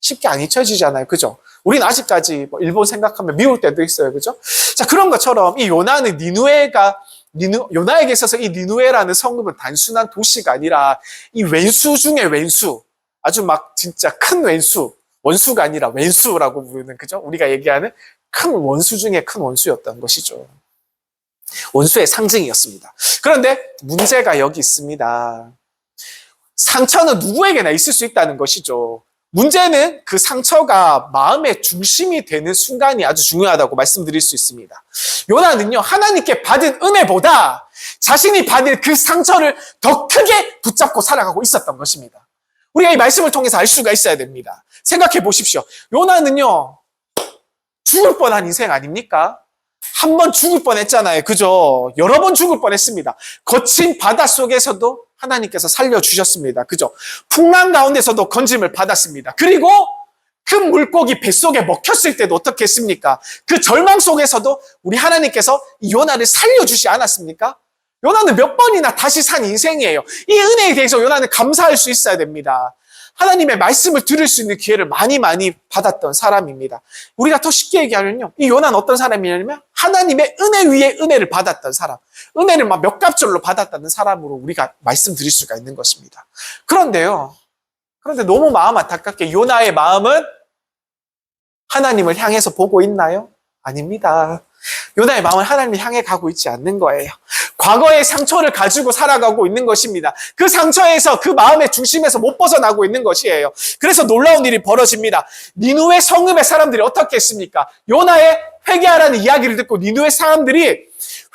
쉽게 안 잊혀지잖아요. 그죠? 우리는 아직까지 일본 생각하면 미울 때도 있어요. 그죠? 자, 그런 것처럼 이 요나는 요나에게 있어서 이 니느웨라는 성읍은 단순한 도시가 아니라 이 왼수 중에 왼수, 아주 막 진짜 큰 원수가 아니라 왼수라고 부르는, 그죠? 우리가 얘기하는 큰 원수 중에 큰 원수였던 것이죠. 원수의 상징이었습니다. 그런데 문제가 여기 있습니다. 상처는 누구에게나 있을 수 있다는 것이죠. 문제는 그 상처가 마음의 중심이 되는 순간이 아주 중요하다고 말씀드릴 수 있습니다. 요나는요, 하나님께 받은 은혜보다 자신이 받은 그 상처를 더 크게 붙잡고 살아가고 있었던 것입니다. 우리가 이 말씀을 통해서 알 수가 있어야 됩니다. 생각해 보십시오. 요나는요, 죽을 뻔한 인생 아닙니까? 한 번 죽을 뻔했잖아요. 그죠? 여러 번 죽을 뻔했습니다. 거친 바다 속에서도 하나님께서 살려주셨습니다. 그죠? 풍랑 가운데서도 건짐을 받았습니다. 그리고 큰 물고기 뱃속에 먹혔을 때도 어떻게 했습니까? 그 절망 속에서도 우리 하나님께서 이 요나를 살려주지 않았습니까? 요나는 몇 번이나 다시 산 인생이에요. 이 은혜에 대해서 요나는 감사할 수 있어야 됩니다. 하나님의 말씀을 들을 수 있는 기회를 많이 받았던 사람입니다. 우리가 더 쉽게 얘기하면요, 이 요나는 어떤 사람이냐면 하나님의 은혜 위에 은혜를 받았던 사람, 은혜를 막 몇 갑절로 받았다는 사람으로 우리가 말씀드릴 수가 있는 것입니다. 그런데 너무 마음 안타깝게 요나의 마음은 하나님을 향해서 보고 있나요? 아닙니다. 요나의 마음은 하나님을 향해 가고 있지 않는 거예요. 과거의 상처를 가지고 살아가고 있는 것입니다. 그 상처에서, 그 마음의 중심에서 못 벗어나고 있는 것이에요. 그래서 놀라운 일이 벌어집니다. 니누의 성읍의 사람들이 어떻게 했습니까? 요나의 회개하라는 이야기를 듣고 니누의 사람들이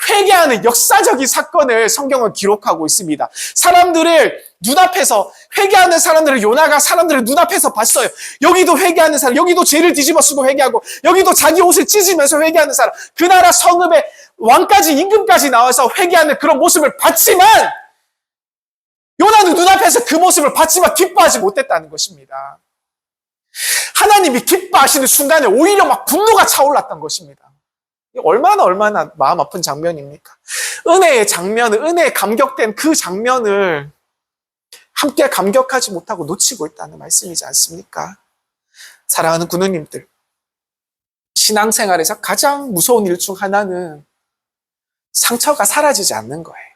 회개하는 역사적인 사건을 성경은 기록하고 있습니다. 사람들을 눈앞에서, 회개하는 사람들을 요나가 사람들을 눈앞에서 봤어요. 여기도 회개하는 사람, 여기도 죄를 뒤집어 쓰고 회개하고, 여기도 자기 옷을 찢으면서 회개하는 사람, 그 나라 성읍의 왕까지, 임금까지 나와서 회개하는 그런 모습을 봤지만, 요나는 눈앞에서 그 모습을 봤지만 기뻐하지 못했다는 것입니다. 하나님이 기뻐하시는 순간에 오히려 막 분노가 차올랐던 것입니다. 얼마나 마음 아픈 장면입니까? 은혜의 장면을, 은혜에 감격된 그 장면을 함께 감격하지 못하고 놓치고 있다는 말씀이지 않습니까? 사랑하는 군우님들, 신앙생활에서 가장 무서운 일 중 하나는 상처가 사라지지 않는 거예요.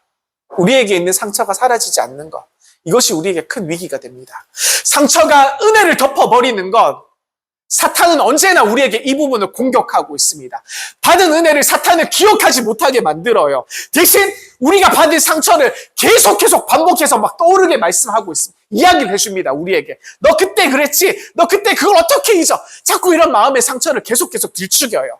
우리에게 있는 상처가 사라지지 않는 것. 이것이 우리에게 큰 위기가 됩니다. 상처가 은혜를 덮어버리는 것. 사탄은 언제나 우리에게 이 부분을 공격하고 있습니다. 받은 은혜를 사탄은 기억하지 못하게 만들어요. 대신 우리가 받은 상처를 계속 반복해서 막 떠오르게 말씀하고 있습니다. 이야기를 해줍니다, 우리에게. 너 그때 그랬지? 너 그때 그걸 어떻게 잊어? 자꾸 이런 마음의 상처를 계속 들추겨요.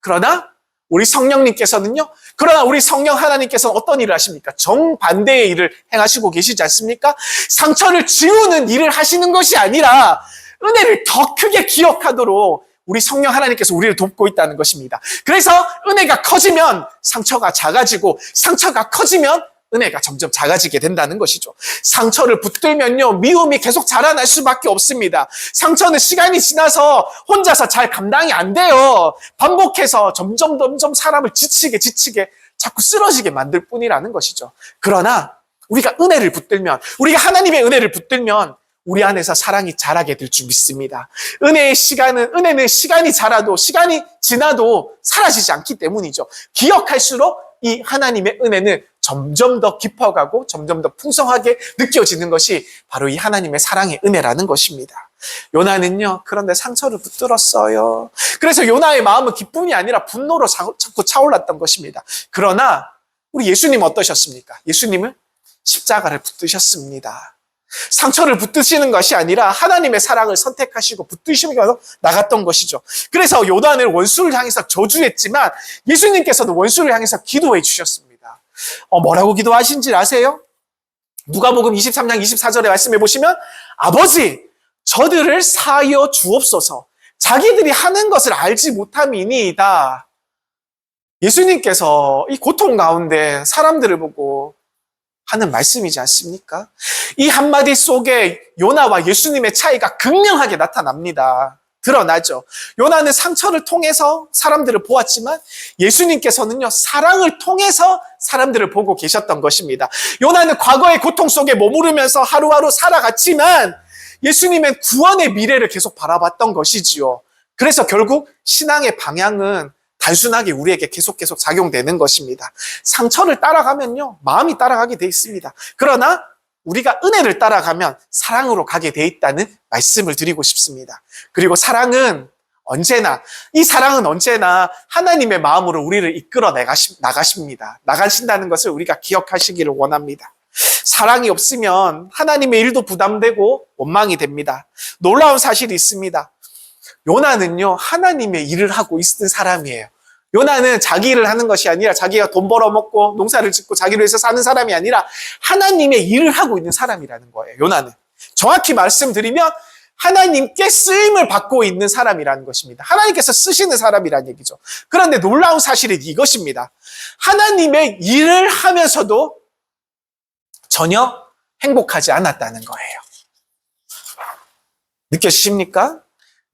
그러나 우리 성령님께서는요, 그러나 우리 성령 하나님께서는 어떤 일을 하십니까? 정반대의 일을 행하시고 계시지 않습니까? 상처를 지우는 일을 하시는 것이 아니라 은혜를 더 크게 기억하도록 우리 성령 하나님께서 우리를 돕고 있다는 것입니다. 그래서 은혜가 커지면 상처가 작아지고, 상처가 커지면 은혜가 점점 작아지게 된다는 것이죠. 상처를 붙들면요, 미움이 계속 자라날 수밖에 없습니다. 상처는 시간이 지나서 혼자서 잘 감당이 안 돼요. 반복해서 점점 사람을 지치게 자꾸 쓰러지게 만들 뿐이라는 것이죠. 그러나 우리가 은혜를 붙들면, 우리가 하나님의 은혜를 붙들면 우리 안에서 사랑이 자라게 될 줄 믿습니다. 은혜는 시간이 지나도 사라지지 않기 때문이죠. 기억할수록 이 하나님의 은혜는 점점 더 깊어가고 점점 더 풍성하게 느껴지는 것이 바로 이 하나님의 사랑의 은혜라는 것입니다. 요나는요, 그런데 상처를 붙들었어요. 그래서 요나의 마음은 기쁨이 아니라 분노로 자꾸 차올랐던 것입니다. 그러나 우리 예수님 어떠셨습니까? 예수님은 십자가를 붙드셨습니다. 상처를 붙드시는 것이 아니라 하나님의 사랑을 선택하시고 붙드시면서 나갔던 것이죠. 그래서 요나는 원수를 향해서 저주했지만 예수님께서는 원수를 향해서 기도해 주셨습니다. 뭐라고 기도하신지 아세요? 누가복음 23장 24절에 말씀해 보시면, 아버지, 저들을 사하여 주옵소서. 자기들이 하는 것을 알지 못함이니이다. 예수님께서 이 고통 가운데 사람들을 보고 하는 말씀이지 않습니까? 이 한마디 속에 요나와 예수님의 차이가 극명하게 나타납니다. 드러나죠. 요나는 상처를 통해서 사람들을 보았지만 예수님께서는요, 사랑을 통해서 사람들을 보고 계셨던 것입니다. 요나는 과거의 고통 속에 머무르면서 하루하루 살아갔지만 예수님은 구원의 미래를 계속 바라봤던 것이지요. 그래서 결국 신앙의 방향은 단순하게 우리에게 계속 작용되는 것입니다. 상처를 따라가면요, 마음이 따라가게 돼 있습니다. 그러나 우리가 은혜를 따라가면 사랑으로 가게 돼 있다는 말씀을 드리고 싶습니다. 그리고 이 사랑은 언제나 하나님의 마음으로 우리를 이끌어 나가신다는 것을 우리가 기억하시기를 원합니다. 사랑이 없으면 하나님의 일도 부담되고 원망이 됩니다. 놀라운 사실이 있습니다. 요나는요, 하나님의 일을 하고 있는 사람이에요. 요나는 자기 일을 하는 것이 아니라 자기가 돈 벌어먹고 농사를 짓고 자기를 위해서 사는 사람이 아니라 하나님의 일을 하고 있는 사람이라는 거예요. 요나는. 정확히 말씀드리면 하나님께 쓰임을 받고 있는 사람이라는 것입니다. 하나님께서 쓰시는 사람이라는 얘기죠. 그런데 놀라운 사실은 이것입니다. 하나님의 일을 하면서도 전혀 행복하지 않았다는 거예요. 느껴지십니까?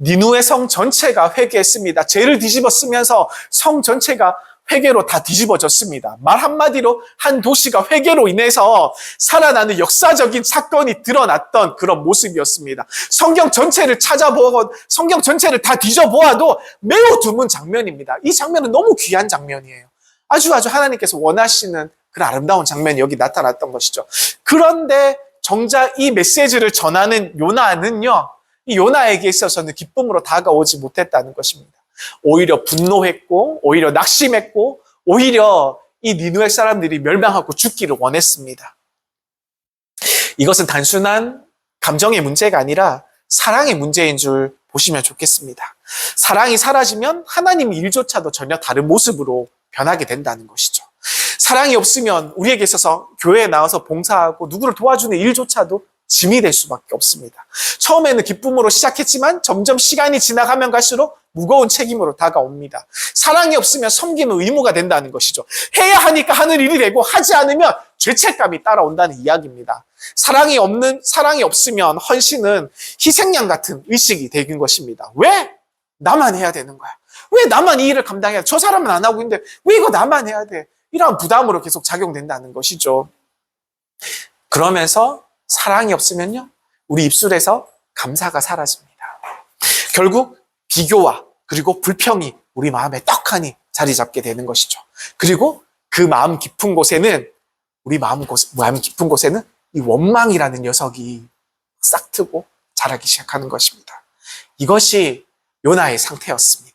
니누의 성 전체가 회개했습니다. 죄를 뒤집어 쓰면서 성 전체가 회개로 다 뒤집어졌습니다. 말 한마디로 한 도시가 회개로 인해서 살아나는 역사적인 사건이 드러났던 그런 모습이었습니다. 성경 전체를 성경 전체를 다 뒤져보아도 매우 드문 장면입니다. 이 장면은 너무 귀한 장면이에요. 아주 하나님께서 원하시는 그런 아름다운 장면이 여기 나타났던 것이죠. 그런데 정작 이 메시지를 전하는 요나는요, 이 요나에게 있어서는 기쁨으로 다가오지 못했다는 것입니다. 오히려 분노했고, 오히려 낙심했고, 오히려 이 니느웨 사람들이 멸망하고 죽기를 원했습니다. 이것은 단순한 감정의 문제가 아니라 사랑의 문제인 줄 보시면 좋겠습니다. 사랑이 사라지면 하나님의 일조차도 전혀 다른 모습으로 변하게 된다는 것이죠. 사랑이 없으면 우리에게 있어서 교회에 나와서 봉사하고 누구를 도와주는 일조차도 짐이 될 수밖에 없습니다. 처음에는 기쁨으로 시작했지만 점점 시간이 지나가면 갈수록 무거운 책임으로 다가옵니다. 사랑이 없으면 섬기는 의무가 된다는 것이죠. 해야 하니까 하는 일이 되고 하지 않으면 죄책감이 따라온다는 이야기입니다. 사랑이 없으면 헌신은 희생양 같은 의식이 되는 것입니다. 왜? 나만 해야 되는 거야. 왜 나만 이 일을 감당해야 돼? 저 사람은 안 하고 있는데 왜 이거 나만 해야 돼? 이런 부담으로 계속 작용된다는 것이죠. 그러면서 사랑이 없으면요, 우리 입술에서 감사가 사라집니다. 결국 비교와 그리고 불평이 우리 마음에 떡하니 자리 잡게 되는 것이죠. 그리고 그 마음 깊은 곳에는 마음 깊은 곳에는 이 원망이라는 녀석이 싹트고 자라기 시작하는 것입니다. 이것이 요나의 상태였습니다.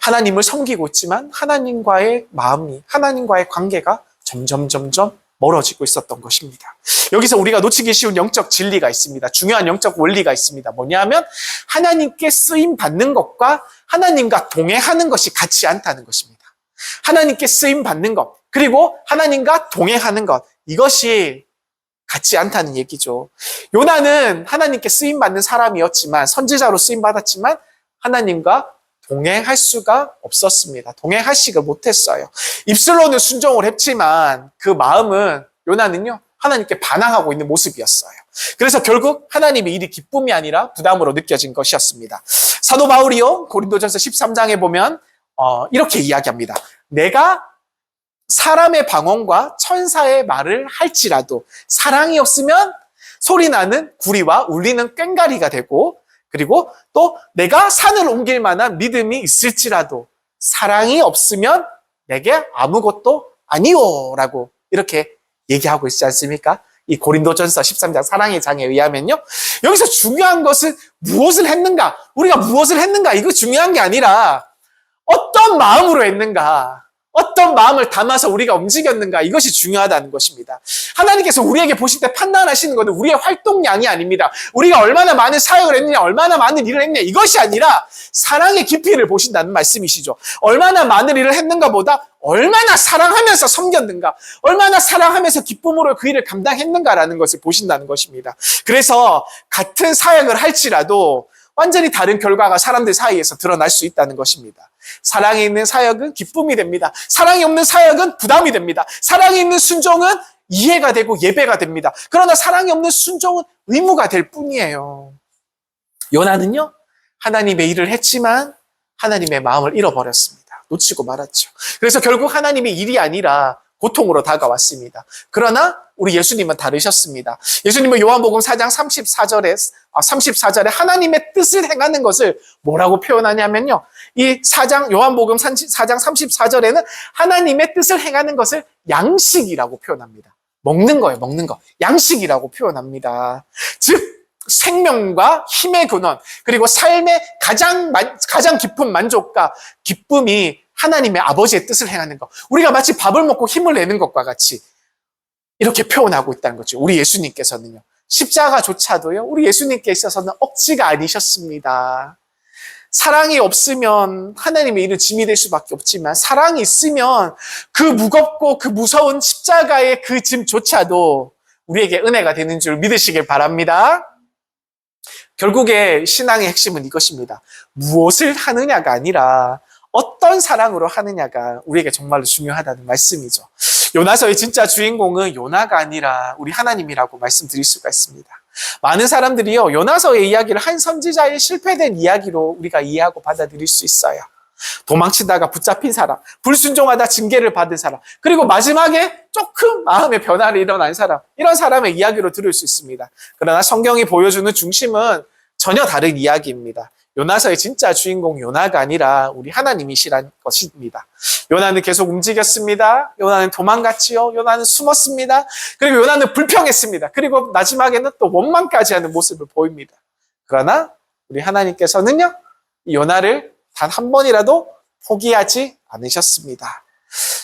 하나님을 섬기고 있지만 하나님과의 관계가 점점 멀어지고 있었던 것입니다. 여기서 우리가 놓치기 쉬운 영적 진리가 있습니다. 중요한 영적 원리가 있습니다. 뭐냐면 하나님께 쓰임 받는 것과 하나님과 동행하는 것이 같지 않다는 것입니다. 하나님께 쓰임 받는 것, 그리고 하나님과 동행하는 것, 이것이 같지 않다는 얘기죠. 요나는 하나님께 쓰임 받는 사람이었지만, 선지자로 쓰임 받았지만 하나님과 동행할 수가 없었습니다. 동행하시길 못했어요. 입술로는 순종을 했지만 그 마음은, 요나는요, 하나님께 반항하고 있는 모습이었어요. 그래서 결국 하나님의 일이 기쁨이 아니라 부담으로 느껴진 것이었습니다. 사도 바울이요, 고린도전서 13장에 보면 이렇게 이야기합니다. 내가 사람의 방언과 천사의 말을 할지라도 사랑이 없으면 소리나는 구리와 울리는 꽹과리가 되고, 그리고 또 내가 산을 옮길 만한 믿음이 있을지라도 사랑이 없으면 내게 아무것도 아니오라고 이렇게 얘기하고 있지 않습니까? 이 고린도전서 13장 사랑의 장에 의하면요, 여기서 중요한 것은 무엇을 했는가, 우리가 무엇을 했는가, 이거 중요한 게 아니라 어떤 마음으로 했는가, 어떤 마음을 담아서 우리가 움직였는가, 이것이 중요하다는 것입니다. 하나님께서 우리에게 보실 때 판단하시는 것은 우리의 활동량이 아닙니다. 우리가 얼마나 많은 사역을 했느냐, 얼마나 많은 일을 했느냐, 이것이 아니라 사랑의 깊이를 보신다는 말씀이시죠. 얼마나 많은 일을 했는가 보다 얼마나 사랑하면서 섬겼는가, 얼마나 사랑하면서 기쁨으로 그 일을 감당했는가라는 것을 보신다는 것입니다. 그래서 같은 사역을 할지라도 완전히 다른 결과가 사람들 사이에서 드러날 수 있다는 것입니다. 사랑이 있는 사역은 기쁨이 됩니다. 사랑이 없는 사역은 부담이 됩니다. 사랑이 있는 순종은 이해가 되고 예배가 됩니다. 그러나 사랑이 없는 순종은 의무가 될 뿐이에요. 요나는요, 하나님의 일을 했지만 하나님의 마음을 잃어버렸습니다. 놓치고 말았죠. 그래서 결국 하나님의 일이 아니라 고통으로 다가왔습니다. 그러나 우리 예수님은 다르셨습니다. 예수님은 요한복음 4장 34절에 하나님의 뜻을 행하는 것을 뭐라고 표현하냐면요, 이 요한복음 4장 34절에는 하나님의 뜻을 행하는 것을 양식이라고 표현합니다. 먹는 거예요, 먹는 거. 양식이라고 표현합니다. 즉, 생명과 힘의 근원, 그리고 삶의 가장 깊은 만족과 기쁨이 하나님의 아버지의 뜻을 행하는 것. 우리가 마치 밥을 먹고 힘을 내는 것과 같이 이렇게 표현하고 있다는 거죠. 우리 예수님께서는요. 십자가조차도요, 우리 예수님께 있어서는 억지가 아니셨습니다. 사랑이 없으면 하나님의 일은 짐이 될 수밖에 없지만, 사랑이 있으면 그 무겁고 그 무서운 십자가의 그 짐조차도 우리에게 은혜가 되는 줄 믿으시길 바랍니다. 결국에 신앙의 핵심은 이것입니다. 무엇을 하느냐가 아니라 어떤 사랑으로 하느냐가 우리에게 정말로 중요하다는 말씀이죠. 요나서의 진짜 주인공은 요나가 아니라 우리 하나님이라고 말씀드릴 수가 있습니다. 많은 사람들이요, 요나서의 이야기를 한 선지자의 실패된 이야기로 우리가 이해하고 받아들일 수 있어요. 도망치다가 붙잡힌 사람, 불순종하다 징계를 받은 사람, 그리고 마지막에 조금 마음의 변화를 일어난 사람, 이런 사람의 이야기로 들을 수 있습니다. 그러나 성경이 보여주는 중심은 전혀 다른 이야기입니다. 요나서의 진짜 주인공 요나가 아니라 우리 하나님이시란 것입니다. 요나는 계속 움직였습니다. 요나는 도망갔지요. 요나는 숨었습니다. 그리고 요나는 불평했습니다. 그리고 마지막에는 또 원망까지 하는 모습을 보입니다. 그러나 우리 하나님께서는요, 이 요나를 단 한 번이라도 포기하지 않으셨습니다.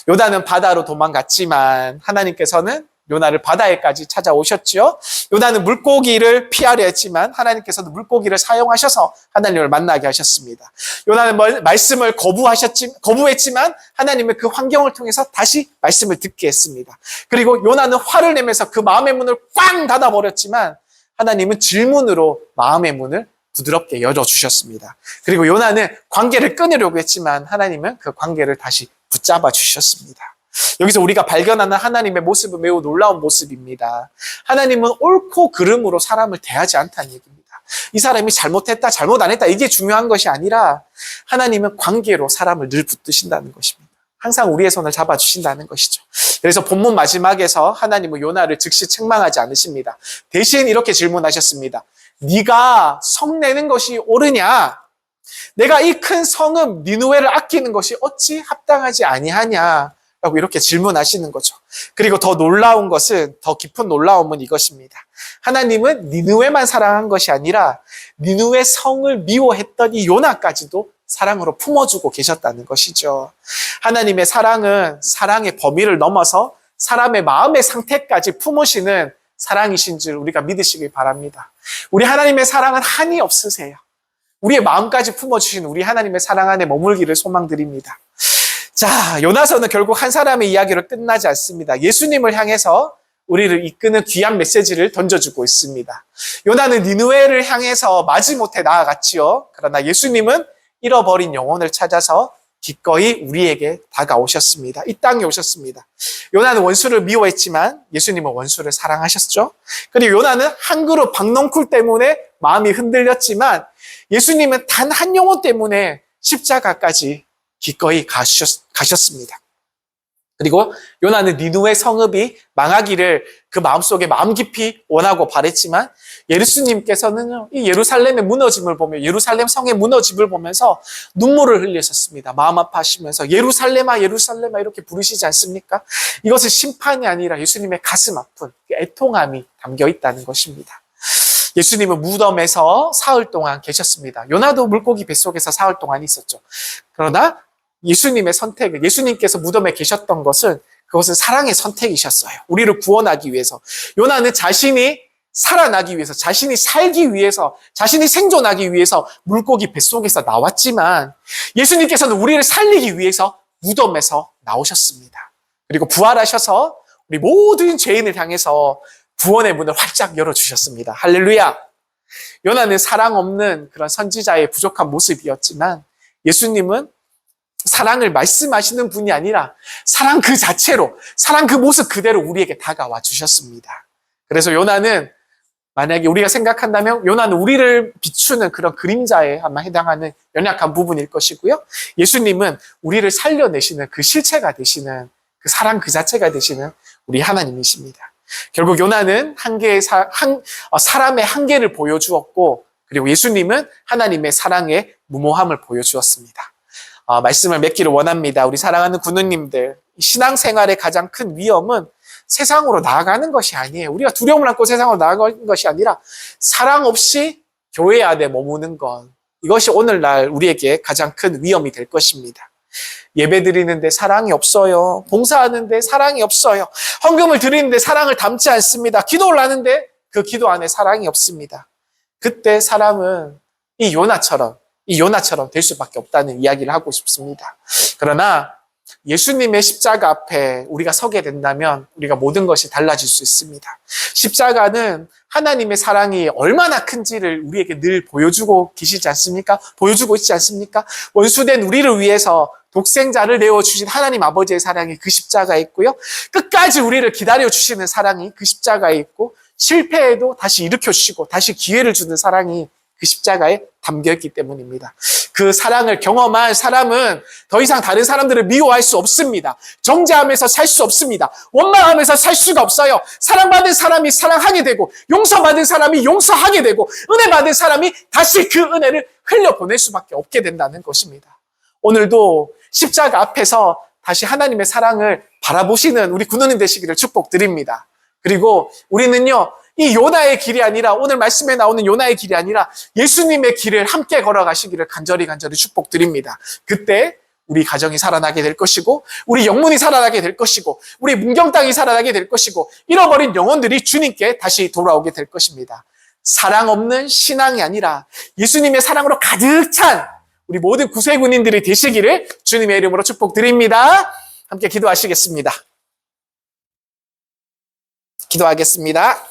요나는 바다로 도망갔지만 하나님께서는 요나를 바다에까지 찾아오셨지요. 요나는 물고기를 피하려 했지만 하나님께서는 물고기를 사용하셔서 하나님을 만나게 하셨습니다. 요나는 말씀을 거부했지만 하나님은 그 환경을 통해서 다시 말씀을 듣게 했습니다. 그리고 요나는 화를 내면서 그 마음의 문을 꽝 닫아버렸지만 하나님은 질문으로 마음의 문을 부드럽게 열어주셨습니다. 그리고 요나는 관계를 끊으려고 했지만 하나님은 그 관계를 다시 붙잡아 주셨습니다. 여기서 우리가 발견하는 하나님의 모습은 매우 놀라운 모습입니다. 하나님은 옳고 그름으로 사람을 대하지 않다는 얘기입니다. 이 사람이 잘못했다, 잘못 안 했다, 이게 중요한 것이 아니라 하나님은 관계로 사람을 늘 붙드신다는 것입니다. 항상 우리의 손을 잡아주신다는 것이죠. 그래서 본문 마지막에서 하나님은 요나를 즉시 책망하지 않으십니다. 대신 이렇게 질문하셨습니다. 네가 성내는 것이 옳으냐? 내가 이 큰 성읍 니느웨를 아끼는 것이 어찌 합당하지 아니하냐? 라고 이렇게 질문하시는 거죠. 그리고 더 놀라운 것은, 더 깊은 놀라움은 이것입니다. 하나님은 니느웨만 사랑한 것이 아니라 니느웨 성을 미워했던 이 요나까지도 사랑으로 품어주고 계셨다는 것이죠. 하나님의 사랑은 사랑의 범위를 넘어서 사람의 마음의 상태까지 품으시는 사랑이신 줄 우리가 믿으시길 바랍니다. 우리 하나님의 사랑은 한이 없으세요. 우리의 마음까지 품어주신 우리 하나님의 사랑 안에 머물기를 소망드립니다. 자, 요나서는 결국 한 사람의 이야기로 끝나지 않습니다. 예수님을 향해서 우리를 이끄는 귀한 메시지를 던져주고 있습니다. 요나는 니느웨를 향해서 마지못해 나아갔지요. 그러나 예수님은 잃어버린 영혼을 찾아서 기꺼이 우리에게 다가오셨습니다. 이 땅에 오셨습니다. 요나는 원수를 미워했지만 예수님은 원수를 사랑하셨죠. 그리고 요나는 한 그릇 박넝쿨 때문에 마음이 흔들렸지만 예수님은 단 한 영혼 때문에 십자가까지 기꺼이 가셨습니다. 그리고 요나는 니느웨 성읍이 망하기를 그 마음속에 마음 깊이 원하고 바랬지만 예수님께서는 이 예루살렘의 무너짐을 보며 예루살렘 성의 무너짐을 보면서 눈물을 흘리셨습니다. 마음 아파하시면서 예루살렘아 예루살렘아 이렇게 부르시지 않습니까? 이것은 심판이 아니라 예수님의 가슴 아픈 애통함이 담겨 있다는 것입니다. 예수님은 무덤에서 사흘 동안 계셨습니다. 요나도 물고기 뱃속에서 사흘 동안 있었죠. 그러나 예수님의 선택은, 예수님께서 무덤에 계셨던 것은 그것은 사랑의 선택이셨어요. 우리를 구원하기 위해서. 요나는 자신이 살아나기 위해서, 자신이 살기 위해서, 자신이 생존하기 위해서 물고기 뱃속에서 나왔지만 예수님께서는 우리를 살리기 위해서 무덤에서 나오셨습니다. 그리고 부활하셔서 우리 모든 죄인을 향해서 구원의 문을 활짝 열어주셨습니다. 할렐루야! 요나는 사랑 없는 그런 선지자의 부족한 모습이었지만 예수님은 사랑을 말씀하시는 분이 아니라 사랑 그 자체로, 사랑 그 모습 그대로 우리에게 다가와 주셨습니다. 그래서 요나는, 만약에 우리가 생각한다면 요나는 우리를 비추는 그런 그림자에 아마 해당하는 연약한 부분일 것이고요. 예수님은 우리를 살려내시는 그 실체가 되시는, 그 사랑 그 자체가 되시는 우리 하나님이십니다. 결국 요나는 사람의 한계를 보여주었고, 그리고 예수님은 하나님의 사랑의 무모함을 보여주었습니다. 말씀을 맺기를 원합니다. 우리 사랑하는 군우님들, 신앙생활의 가장 큰 위험은 세상으로 나아가는 것이 아니에요. 우리가 두려움을 안고 세상으로 나아가는 것이 아니라 사랑 없이 교회 안에 머무는 것, 이것이 오늘날 우리에게 가장 큰 위험이 될 것입니다. 예배 드리는데 사랑이 없어요. 봉사하는데 사랑이 없어요. 헌금을 드리는데 사랑을 담지 않습니다. 기도를 하는데 그 기도 안에 사랑이 없습니다. 그때 사람은 이 요나처럼 될 수밖에 없다는 이야기를 하고 싶습니다. 그러나 예수님의 십자가 앞에 우리가 서게 된다면 우리가 모든 것이 달라질 수 있습니다. 십자가는 하나님의 사랑이 얼마나 큰지를 우리에게 늘 보여주고 계시지 않습니까? 보여주고 있지 않습니까? 원수된 우리를 위해서 독생자를 내어주신 하나님 아버지의 사랑이 그 십자가에 있고요. 끝까지 우리를 기다려주시는 사랑이 그 십자가에 있고, 실패해도 다시 일으켜주시고 다시 기회를 주는 사랑이 그 십자가에 담겨있기 때문입니다. 그 사랑을 경험한 사람은 더 이상 다른 사람들을 미워할 수 없습니다. 정죄하면서 살 수 없습니다. 원망하면서 살 수가 없어요. 사랑받은 사람이 사랑하게 되고 용서받은 사람이 용서하게 되고 은혜 받은 사람이 다시 그 은혜를 흘려보낼 수밖에 없게 된다는 것입니다. 오늘도 십자가 앞에서 다시 하나님의 사랑을 바라보시는 우리 군원님 되시기를 축복드립니다. 그리고 우리는요, 이 요나의 길이 아니라, 오늘 말씀에 나오는 요나의 길이 아니라 예수님의 길을 함께 걸어가시기를 간절히 축복드립니다. 그때 우리 가정이 살아나게 될 것이고, 우리 영문이 살아나게 될 것이고, 우리 문경 땅이 살아나게 될 것이고, 잃어버린 영혼들이 주님께 다시 돌아오게 될 것입니다. 사랑 없는 신앙이 아니라 예수님의 사랑으로 가득 찬 우리 모든 구세군인들이 되시기를 주님의 이름으로 축복드립니다. 함께 기도하시겠습니다. 기도하겠습니다.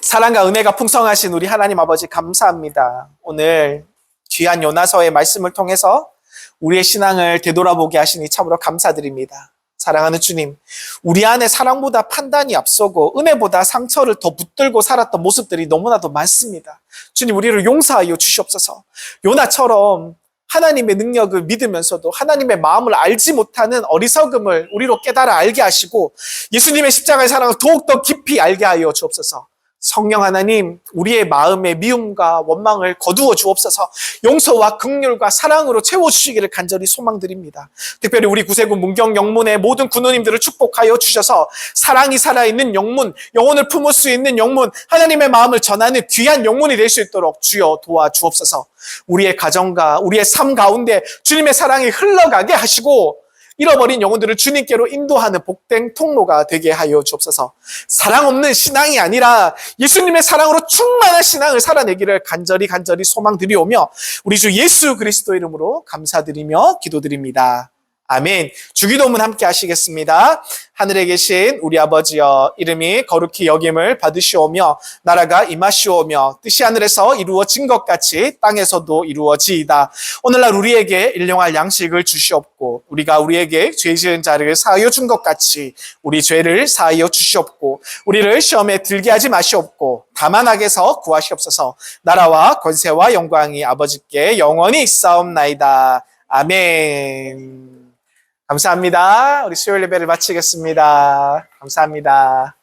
사랑과 은혜가 풍성하신 우리 하나님 아버지 감사합니다. 오늘 귀한 요나서의 말씀을 통해서 우리의 신앙을 되돌아보게 하시니 참으로 감사드립니다. 사랑하는 주님, 우리 안에 사랑보다 판단이 앞서고 은혜보다 상처를 더 붙들고 살았던 모습들이 너무나도 많습니다. 주님, 우리를 용서하여 주시옵소서. 요나처럼 하나님의 능력을 믿으면서도 하나님의 마음을 알지 못하는 어리석음을 우리로 깨달아 알게 하시고 예수님의 십자가의 사랑을 더욱더 깊이 알게 하여 주옵소서. 성령 하나님, 우리의 마음의 미움과 원망을 거두어 주옵소서. 용서와 긍휼과 사랑으로 채워주시기를 간절히 소망드립니다. 특별히 우리 구세군 문경 영문의 모든 군우님들을 축복하여 주셔서 사랑이 살아있는 영문, 영혼을 품을 수 있는 영문, 하나님의 마음을 전하는 귀한 영문이 될 수 있도록 주여 도와주옵소서. 우리의 가정과 우리의 삶 가운데 주님의 사랑이 흘러가게 하시고 잃어버린 영혼들을 주님께로 인도하는 복된 통로가 되게 하여 주옵소서. 사랑 없는 신앙이 아니라 예수님의 사랑으로 충만한 신앙을 살아내기를 간절히 소망드리오며 우리 주 예수 그리스도 이름으로 감사드리며 기도드립니다. 아멘. 주기도문 함께 하시겠습니다. 하늘에 계신 우리 아버지여, 이름이 거룩히 여김을 받으시오며 나라가 임하시오며 뜻이 하늘에서 이루어진 것 같이 땅에서도 이루어지이다. 오늘날 우리에게 일용할 양식을 주시옵고 우리가 우리에게 죄 지은 자를 사하여 준 것 같이 우리 죄를 사하여 주시옵고 우리를 시험에 들게 하지 마시옵고 다만 악에서 구하시옵소서. 나라와 권세와 영광이 아버지께 영원히 있사옵나이다. 아멘. 감사합니다. 우리 수요일 예배를 마치겠습니다. 감사합니다.